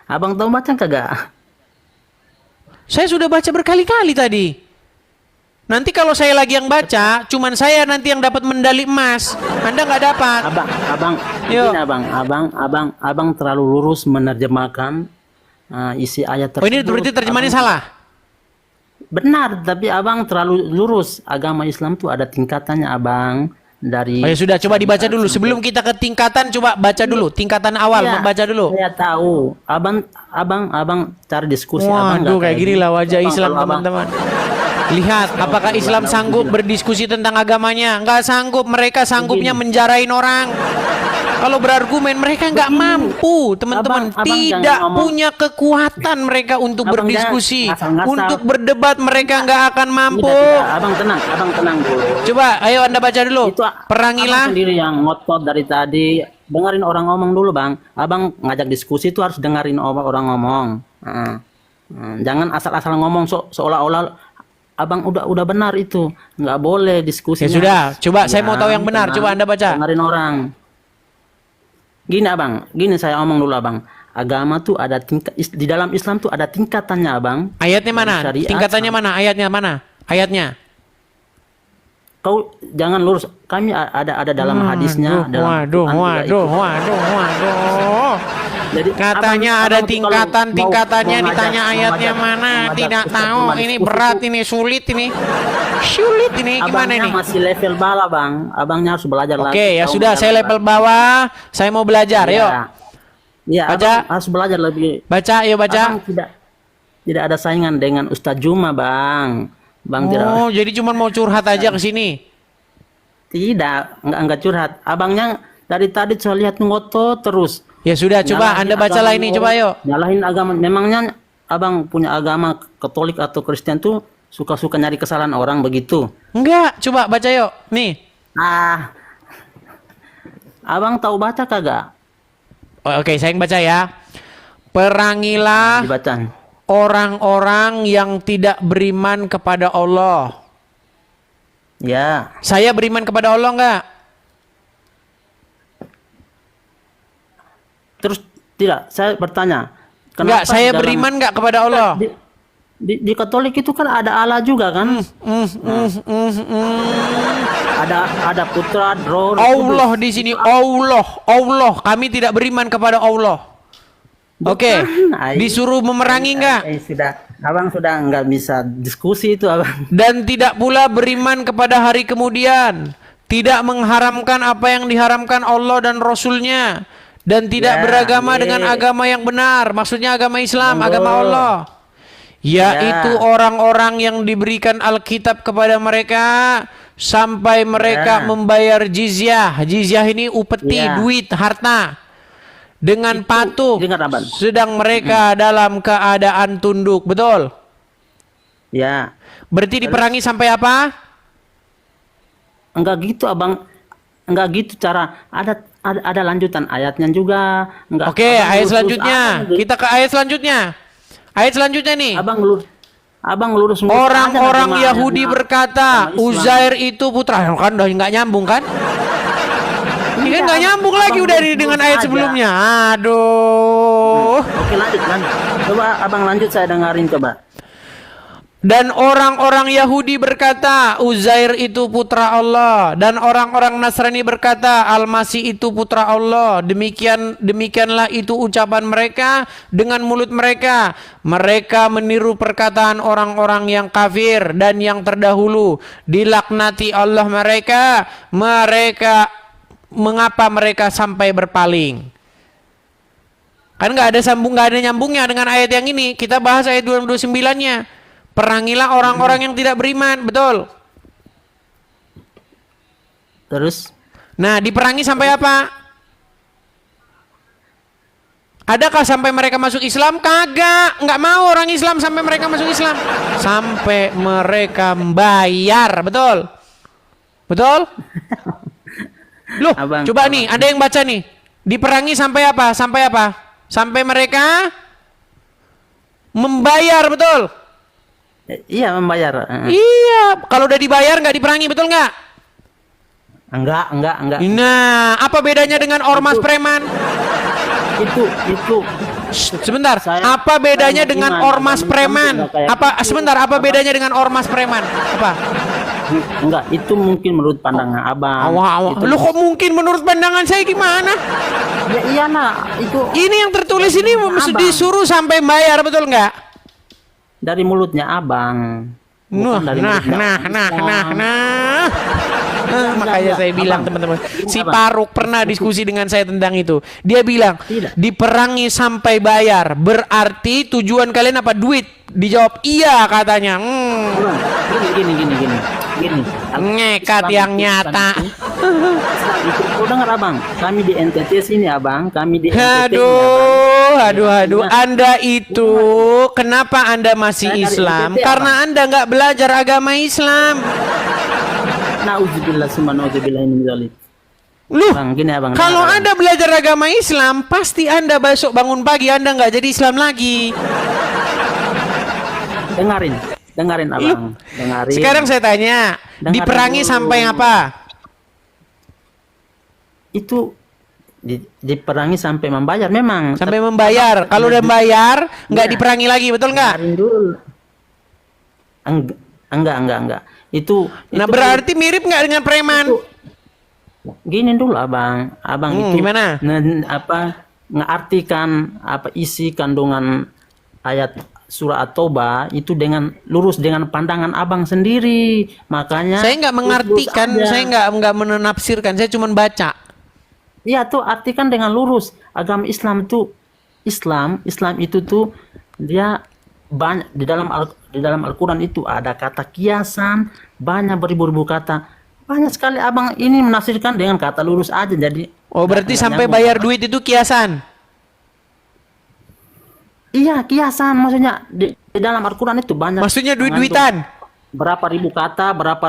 abang tahu baca kagak? Saya sudah baca berkali-kali tadi. Nanti kalau saya lagi yang baca, cuman saya nanti yang dapat medali emas. Anda nggak dapat. Abang, Yuk. begini abang terlalu lurus menerjemahkan isi ayat Oh, tersebut. ini berarti terjemahannya salah. Benar, tapi abang terlalu lurus. Agama Islam tuh ada tingkatannya abang. Dari Oh ya sudah, coba dibaca dulu. Sebelum kita ke tingkatan, coba baca dulu. Tingkatan awal, Iya, baca dulu. Saya tahu. Abang cari diskusi. abang Waduh, nggak kayak gini lah wajah Abang, Islam, kalau abang- teman-teman. Lihat, apakah Islam sanggup berdiskusi tentang agamanya? Nggak sanggup. Mereka sanggupnya menjarain orang. Kalau berargumen, mereka nggak mampu, teman-teman. Abang Tidak jangan ngomong. punya kekuatan mereka untuk Abang berdiskusi. jangan ngasal-ngasal. Untuk berdebat, mereka nggak akan mampu. Tidak, abang tenang dulu. Coba, ayo Anda baca dulu. Itu Perangilah. abang sendiri yang ngotot dari tadi. Dengerin orang ngomong dulu, bang. Abang ngajak diskusi itu harus dengerin orang ngomong. Jangan asal-asal ngomong seolah-olah abang udah benar itu. Nggak boleh diskusi. Ya sudah, coba saya mau tahu yang benar. Coba Anda baca. Dengerin orang. Gini abang, saya omong dulu abang. Agama tuh ada tingkat, di dalam Islam tuh ada tingkatannya abang. Ayatnya mana? Syariat, Tingkatannya mana? Ayatnya mana? Ayatnya. Kau jangan lurus. Kami ada dalam hadisnya. Dalam Quran juga itu. Jadi, Katanya abang ada tuh tingkatan-tingkatannya, kalau ditanya mau ayatnya ngajak- mana? mau ngajak Tidak Ustaz tahu. cuma Ini diskusi berat, tuh, ini sulit, ini. Sulit ini, gimana abangnya ini? masih level bawah bang. Abangnya harus belajar lagi. Oke, ya Tahu sudah, saya mendalam level lagi. bawah. Saya mau belajar, yuk. Iya, Baca. abang harus belajar lebih. Baca, yuk baca. Abang tidak ada saingan dengan Ustadz Juma bang. Bang Oh, jadi cuma mau curhat aja ke sini. enggak curhat. Abangnya dari tadi saya lihat ngotot terus. Ya sudah, coba Nyalahin Anda bacalah agama ini, orang, coba yuk. Nyalahin agama. Memangnya abang punya agama Katolik atau Kristen tuh suka-suka nyari kesalahan orang begitu? Enggak, coba baca yuk. Nih. Abang tahu baca kagak? Oke, saya yang baca ya. Perangilah Dibaca. orang-orang yang tidak beriman kepada Allah. Ya, Saya beriman kepada Allah enggak? terus tidak. Saya bertanya. Enggak, saya dalam- beriman enggak kepada Allah? Di Katolik itu kan ada Allah juga kan? Ada Putra, Roh Allah Kudus. di sini, Allah. Kami tidak beriman kepada Allah. Oke, Ai. disuruh memerangi enggak? Sudah, abang sudah nggak bisa diskusi itu abang. Dan tidak pula beriman kepada hari kemudian. Tidak mengharamkan apa yang diharamkan Allah dan Rasulnya. Dan tidak beragama dengan agama yang benar. Maksudnya agama Islam, agama Allah. Yaitu orang-orang yang diberikan Alkitab kepada mereka sampai mereka membayar jizyah. Jizyah ini upeti, duit, harta. Dengan patuh. Dengar, abang. Sedang mereka dalam keadaan tunduk. Betul? Ya, Berarti diperangi sampai apa? enggak gitu abang. Enggak gitu cara. Ada lanjutan ayatnya juga. Enggak. Oke, abang ayat lurus selanjutnya. apa, Kita ke ayat selanjutnya. Ayat selanjutnya nih. Abang lurus. Orang-orang Yahudi berkata, Uzair itu putra. Kan udah nggak nyambung kan? Ini kan nggak nyambung lagi udah dengan ayat sebelumnya. Aduh. Oke, lanjut. Coba abang lanjut, saya dengarin coba. Dan orang-orang Yahudi berkata, Uzair itu putra Allah. Dan orang-orang Nasrani berkata, Al-Masih itu putra Allah. Demikianlah itu ucapan mereka dengan mulut mereka. Mereka meniru perkataan orang-orang yang kafir dan yang terdahulu. Dilaknati Allah mereka. Mengapa mereka sampai berpaling? Kan nggak ada nyambungnya dengan ayat yang ini. Kita bahas ayat 29-nya. Perangilah orang-orang yang tidak beriman, betul? Terus? Nah, diperangi sampai apa? Adakah sampai mereka masuk Islam? Kagak, nggak mau orang Islam sampai mereka masuk Islam. Sampai mereka membayar, betul? Betul? Loh, coba nih, ada yang baca nih. Diperangi sampai apa? Sampai apa? Sampai mereka membayar, betul? Iya membayar. Iya, kalau udah dibayar nggak diperangi, betul nggak? Enggak. Nah, apa bedanya dengan ormas preman? Itu Sebentar, apa bedanya dengan ormas preman? Apa bedanya dengan ormas preman? Apa? enggak, itu mungkin menurut pandangan abang. Itu- Lu kok mungkin menurut pandangan saya gimana? Ya iya nak, itu Ini yang tertulis ini Abang. disuruh sampai bayar, betul nggak? dari mulutnya abang. Bukan dari mulutnya Islam. Makanya saya bilang teman-teman, si Paruk pernah diskusi dengan saya tentang itu. Dia bilang Tidak. diperangi sampai bayar, berarti tujuan kalian apa? Duit. Dijawab iya katanya. Gini. Nekat Islam yang itu- nyata. Islam itu, kau dengar abang, kami di NTT sini abang, kami di NTT ini, abang. Aduh, Anda itu kenapa Anda masih Saya dari Islam? NTT, Karena Anda nggak belajar agama Islam. Nauzubillah summa nauzubillah min dzalik. Loh, Bang, gini abang. kalau dengar, Anda belajar agama Islam, pasti Anda besok bangun pagi Anda nggak jadi Islam lagi. dengarin abang, dengarin. Sekarang saya tanya, Dengarin diperangi dulu. sampai apa? Itu diperangi sampai membayar memang. Sampai membayar. Kalau udah bayar, nggak diperangi lagi, betul nggak? Dengarin dulu. Enggak. Itu Nah, berarti mirip nggak dengan preman? gini dulu abang itu gimana? ngartikan apa isi kandungan ayat surah At-Taubah itu dengan lurus dengan pandangan abang sendiri, makanya Saya nggak mengartikan, lurus aja. saya nggak menafsirkan, saya cuma baca. Iya tuh artikan dengan lurus. Agama Islam itu Islam itu tuh dia banyak di dalam Al-Qur'an itu ada kata kiasan, banyak beribu-ribu kata. Banyak sekali abang ini menafsirkan dengan kata lurus aja jadi. Oh, berarti nggak sampai nyambung, bayar Abang. duit itu kiasan. Iya, kiasan maksudnya di dalam Al-Qur'an itu banyak. Maksudnya mengandung duit-duitan. berapa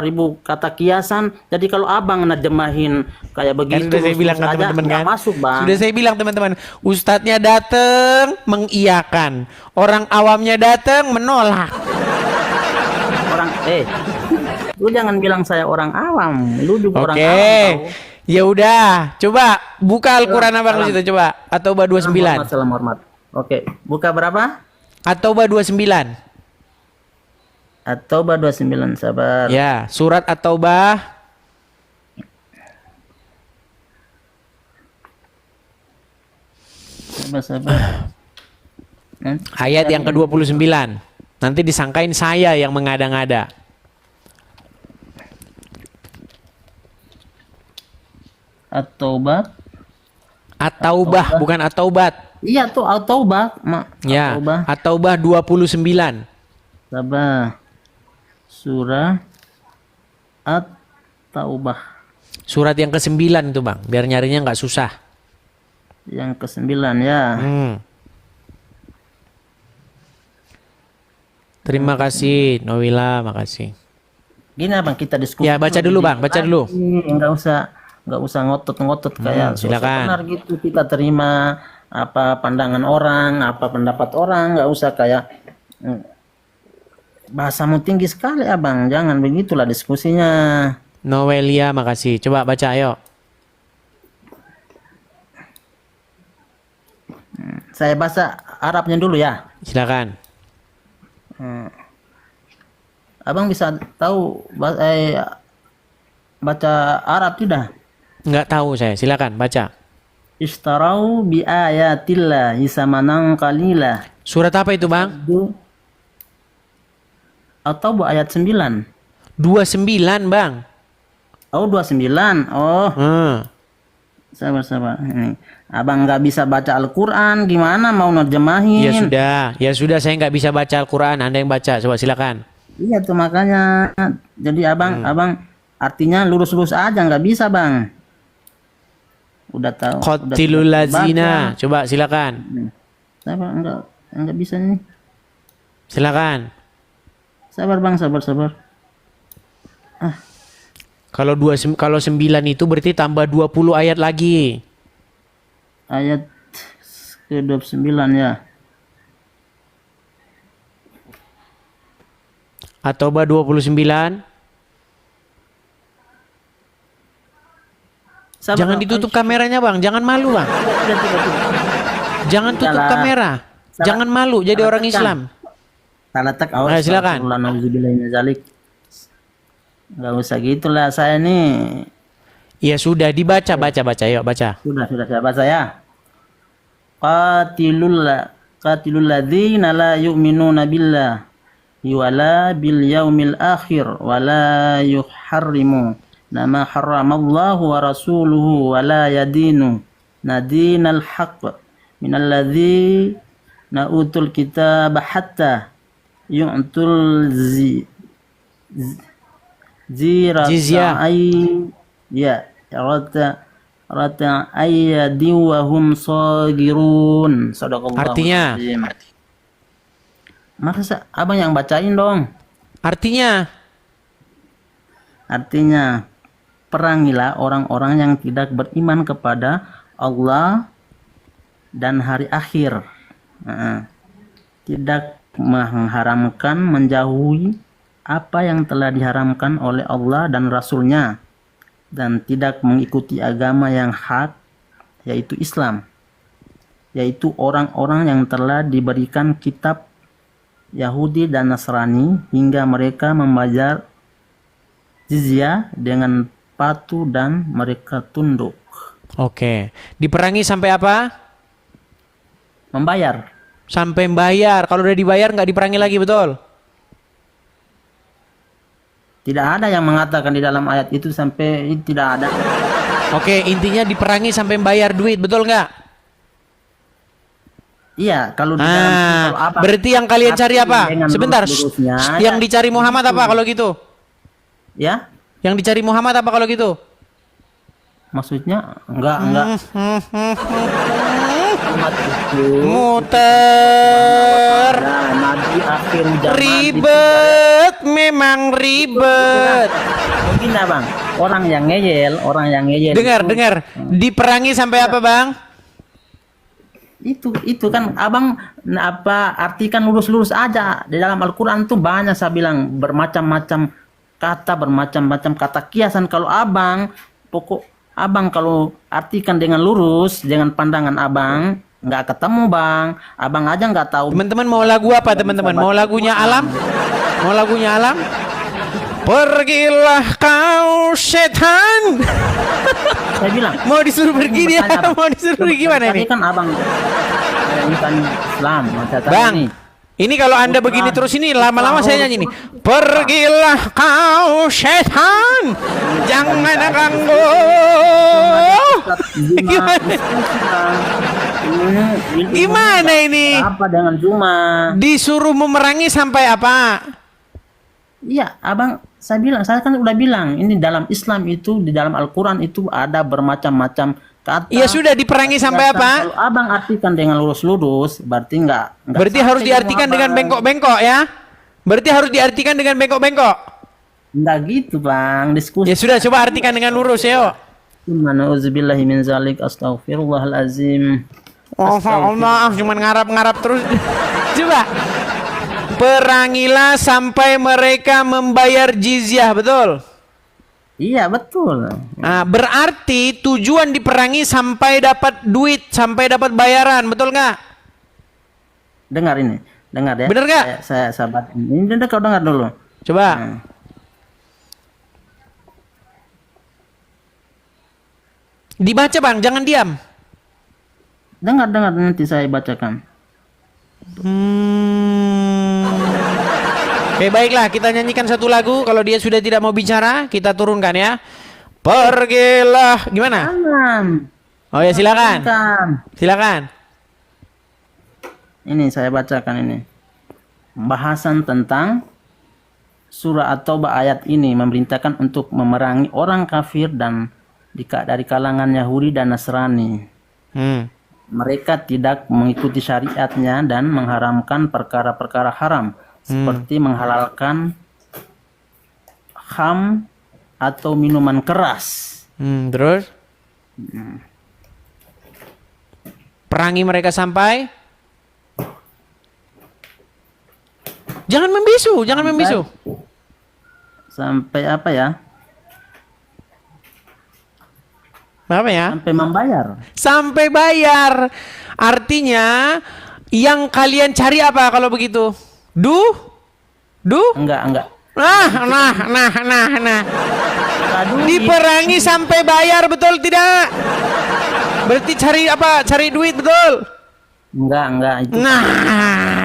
ribu kata kiasan. Jadi kalau abang nerjemahin kayak Kan begitu sudah saya bilang kan aja, teman-teman nggak kan. masuk bang. Sudah saya bilang teman-teman, ustadznya datang mengiyakan, orang awamnya datang menolak. Orang lu jangan bilang saya orang awam, lu juga orang Oke. awam tahu. Ya udah, coba buka Al-Qur'an abang di situ coba. At-Taubah 29. Salam hormat. Oke, buka berapa? At-Taubah 29. At-Taubah 29, sabar. Ya, surat At-Taubah Sabar. ayat yang ke-29. Nanti disangkain saya yang mengada-ngada. At-Taubah. At-Taubah bukan At-Taubat. Iya tuh At-Taubah, Ya, At-Taubah. At-Taubah 29. Sabar. Surah At-Taubah Surat yang ke-9 itu, Bang, biar nyarinya nggak susah. yang ke-9 ya. Terima kasih, Nowila, makasih. Gini abang kita diskusi. Ya, baca dulu, Bang, baca dulu. Enggak usah ngotot-ngotot kayak silakan. benar gitu. Kita terima apa pandangan orang, apa pendapat orang, nggak usah kayak bahasamu tinggi sekali abang. Jangan begitulah diskusinya. Novelia, makasih. Coba baca, ayo. Saya bahasa Arabnya dulu ya. Silakan. Abang bisa tahu baca Arab tidak? Nggak tahu saya. Silakan baca. Istarau bi ayatillah samanan qalila. Surat apa itu, Bang? Atau bu ayat 9. 29, Bang. Oh 29. Oh sabar. Ini. Abang nggak bisa baca Al-Quran, gimana mau nerjemahin? Ya sudah, saya nggak bisa baca Al-Quran. Anda yang baca, coba silakan. Iya tuh makanya. Jadi abang artinya lurus-lurus aja nggak bisa bang. Udah tahu. Qatilul lazina, coba silakan. Sabar nggak bisa nih. Silakan. Sabar bang, sabar. Kalau 9 itu berarti tambah 20 ayat lagi. Ayat ke-29 ya. At-Taubah 29. Sabar, Jangan Bang. ditutup kameranya bang, jangan malu bang. Jangan tutup Salah. kamera. Jangan malu jadi Salah orang tekan. Islam. Salah tek. Ayo, silakan. Gak usah gitulah saya nih. Ya sudah dibaca, baca, yuk baca. Sudah saya baca ya. Qatilul ladzina la yu'minuna billahi wala bil yaumil akhir wala yuharrimu nama harramallahu wa rasuluhu wala yadinu nadinal haqq minal ladzina utul kitaba hatta yu'tul Jizyah. Rata ayyadi wa hum sagirun. Sadaqallahu Artinya? azim. Masa abang yang bacain dong. Artinya, Perangilah orang-orang yang tidak beriman kepada Allah dan hari akhir. Tidak mengharamkan, menjauhi apa yang telah diharamkan oleh Allah dan Rasul-Nya, dan tidak mengikuti agama yang hak, yaitu Islam, yaitu orang-orang yang telah diberikan kitab Yahudi dan Nasrani hingga mereka membayar jizyah dengan patuh dan mereka tunduk. oke. Diperangi sampai apa? Membayar. Sampai bayar. Kalau udah dibayar nggak diperangi lagi, betul? Tidak ada yang mengatakan di dalam ayat itu sampai, tidak ada. Oke, intinya diperangi sampai bayar duit, betul nggak? Iya, kalau di dalam kalau apa? Berarti yang kalian cari apa? Dengan Sebentar. lurus-lurusnya, Yang ya, dicari Muhammad apa kalau gitu? Ya, Yang dicari Muhammad apa kalau gitu? maksudnya enggak. Muhammad itu Muter. adalah nabi akhir zaman. Ribet, memang ribet. Mungkin bang, orang yang ngeyel. Dengar. itu- Diperangi sampai apa, Bang? Itu kan abang artikan lurus-lurus aja. Di dalam Al-Quran tuh banyak, saya bilang, bermacam-macam kata, bermacam-macam kata kiasan. Kalau abang kalau artikan dengan lurus, dengan pandangan abang, nggak ketemu bang. Abang aja nggak tahu. Teman-teman mau lagu apa, teman-teman? Mau lagunya Alam? Mau lagunya Alam? Pergilah kau setan. Saya bilang. Mau disuruh pergi dia? Bertanya, Bang. Mau disuruh pergi gimana Tadi ini? kan abang ini kan Islam. Saya tanya Bang, nih. ini kalau Anda begini terus ini lama-lama saya nyanyi nih. Pergilah kau setan, jangan ganggu. Gimana? Gimana ini? Apa dengan Juma? Disuruh memerangi sampai apa? Iya, abang, saya kan udah bilang, ini dalam Islam itu, di dalam Al-Quran itu ada bermacam-macam kata. Ya sudah, diperangi sampai apa? Kalau abang artikan dengan lurus-lurus, berarti enggak Berarti harus diartikan dengan bengkok-bengkok ya? Berarti harus diartikan dengan bengkok-bengkok? Enggak gitu bang, diskusi. Ya sudah, coba artikan dengan lurus ya. Na'udzubillahi min zalik, astaghfirullahalazim. Oh Allah, cuman ngarap-ngarap terus. Coba. Perangilah sampai mereka membayar jizyah, betul? Iya betul. Nah, berarti tujuan diperangi sampai dapat duit, sampai dapat bayaran, betul nggak? Dengar ya. Bener nggak? Saya sahabat. Ini kau dengar dulu. Coba. Dibaca bang, jangan diam. Dengar nanti saya bacakan. Oke, baiklah, kita nyanyikan satu lagu. Kalau dia sudah tidak mau bicara, kita turunkan ya. Pergilah, gimana? Jangan. Oh ya, silakan. Silakan. Ini saya bacakan ini. Bahasan tentang surah At-Taubah ayat ini memerintahkan untuk memerangi orang kafir dan dari kalangan Yahudi dan Nasrani. Mereka tidak mengikuti syariatnya dan mengharamkan perkara-perkara haram seperti menghalalkan kham atau minuman keras. Terus? Perangi mereka sampai Jangan membisu, jangan membisu. Sampai apa ya? Apa ya? Sampai membayar. Sampai bayar. Artinya yang kalian cari apa kalau begitu? Duh? Enggak. Nah. Aduh, Diperangi sampai bayar, betul tidak? Berarti cari apa? Cari duit, betul? enggak itu. Nah,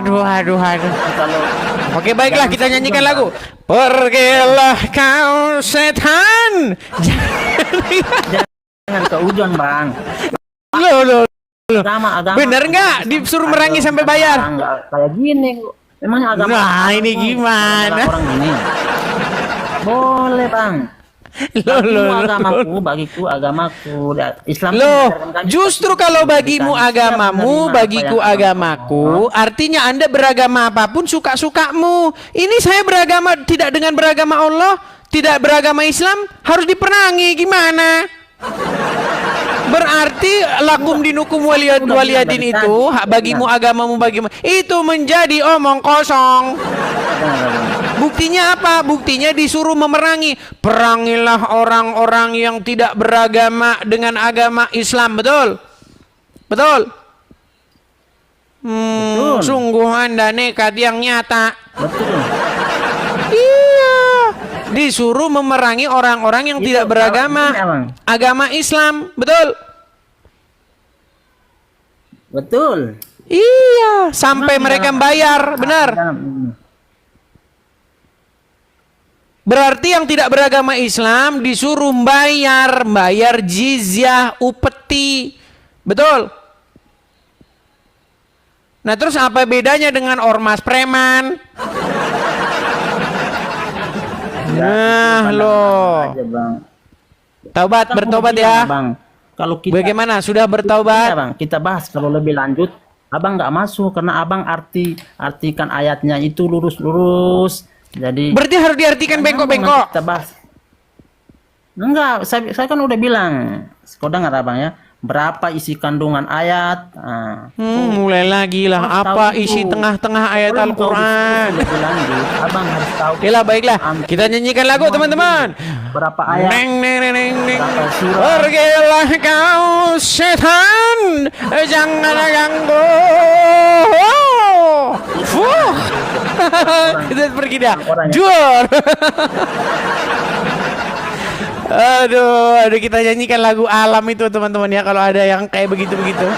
aduh. Kalau Oke, baiklah, kita nyanyikan lagu. Pergilah kau setan. jangan ke ujon, Bang. Loh. Agama. Bener nggak disuruh merangi sampai bayar? Enggak kayak gini. Memangnya agama. Nah, ini gimana? Orang gini. Boleh, Bang. Bagiku agamaku. Islam Loh, mengajarkan kami justru seperti kalau itu. bagimu Kita siap agamamu, menerima bagiku apa yang agamaku, artinya Anda beragama apapun suka-sukamu. Ini saya beragama tidak dengan beragama Allah, tidak beragama Islam, harus diperangi gimana? Berarti lakum dinukum waliyadin itu hak bagimu agamamu bagimu itu menjadi omong kosong. Buktinya apa? Buktinya disuruh memerangi. Perangilah orang-orang yang tidak beragama dengan agama Islam, betul? Betul? Sungguh Anda nekat yang nyata. Betul. Iya. Disuruh memerangi orang-orang yang tidak beragama agama Islam, betul? Betul. Iya, sampai mereka bayar, benar. Berarti yang tidak beragama Islam disuruh bayar jizyah, upeti. Betul? Nah, terus apa bedanya dengan ormas preman? Nah, loh. Aja, Bang. Taubat, Kan bertobat udah ya. bilang, Bang. Kalau kita Bagaimana? Sudah Iya, bertaubat? Bang, kita bahas kalau lebih lanjut. Abang nggak masuk karena abang artikan ayatnya itu lurus. Jadi Berarti harus diartikan bengkok-bengkok. kita bahas. Enggak, saya kan udah bilang. Kau dengar abang ya? Berapa isi kandungan ayat? Mulai lagi lah. Harus Apa tahu isi itu. tengah-tengah ayat Belum tahu Al-Quran? lebih lanjut, abang harus tahu. Oke lah, baiklah. Kita nyanyikan lagu, teman-teman. Berapa ayat? Neng. Berapa surah? Pergilah kau setan, jangan ganggu. Kita pergi dah. Jur. Aduh, kita nyanyikan lagu alam itu teman-teman ya kalau ada yang kayak begitu-begitu.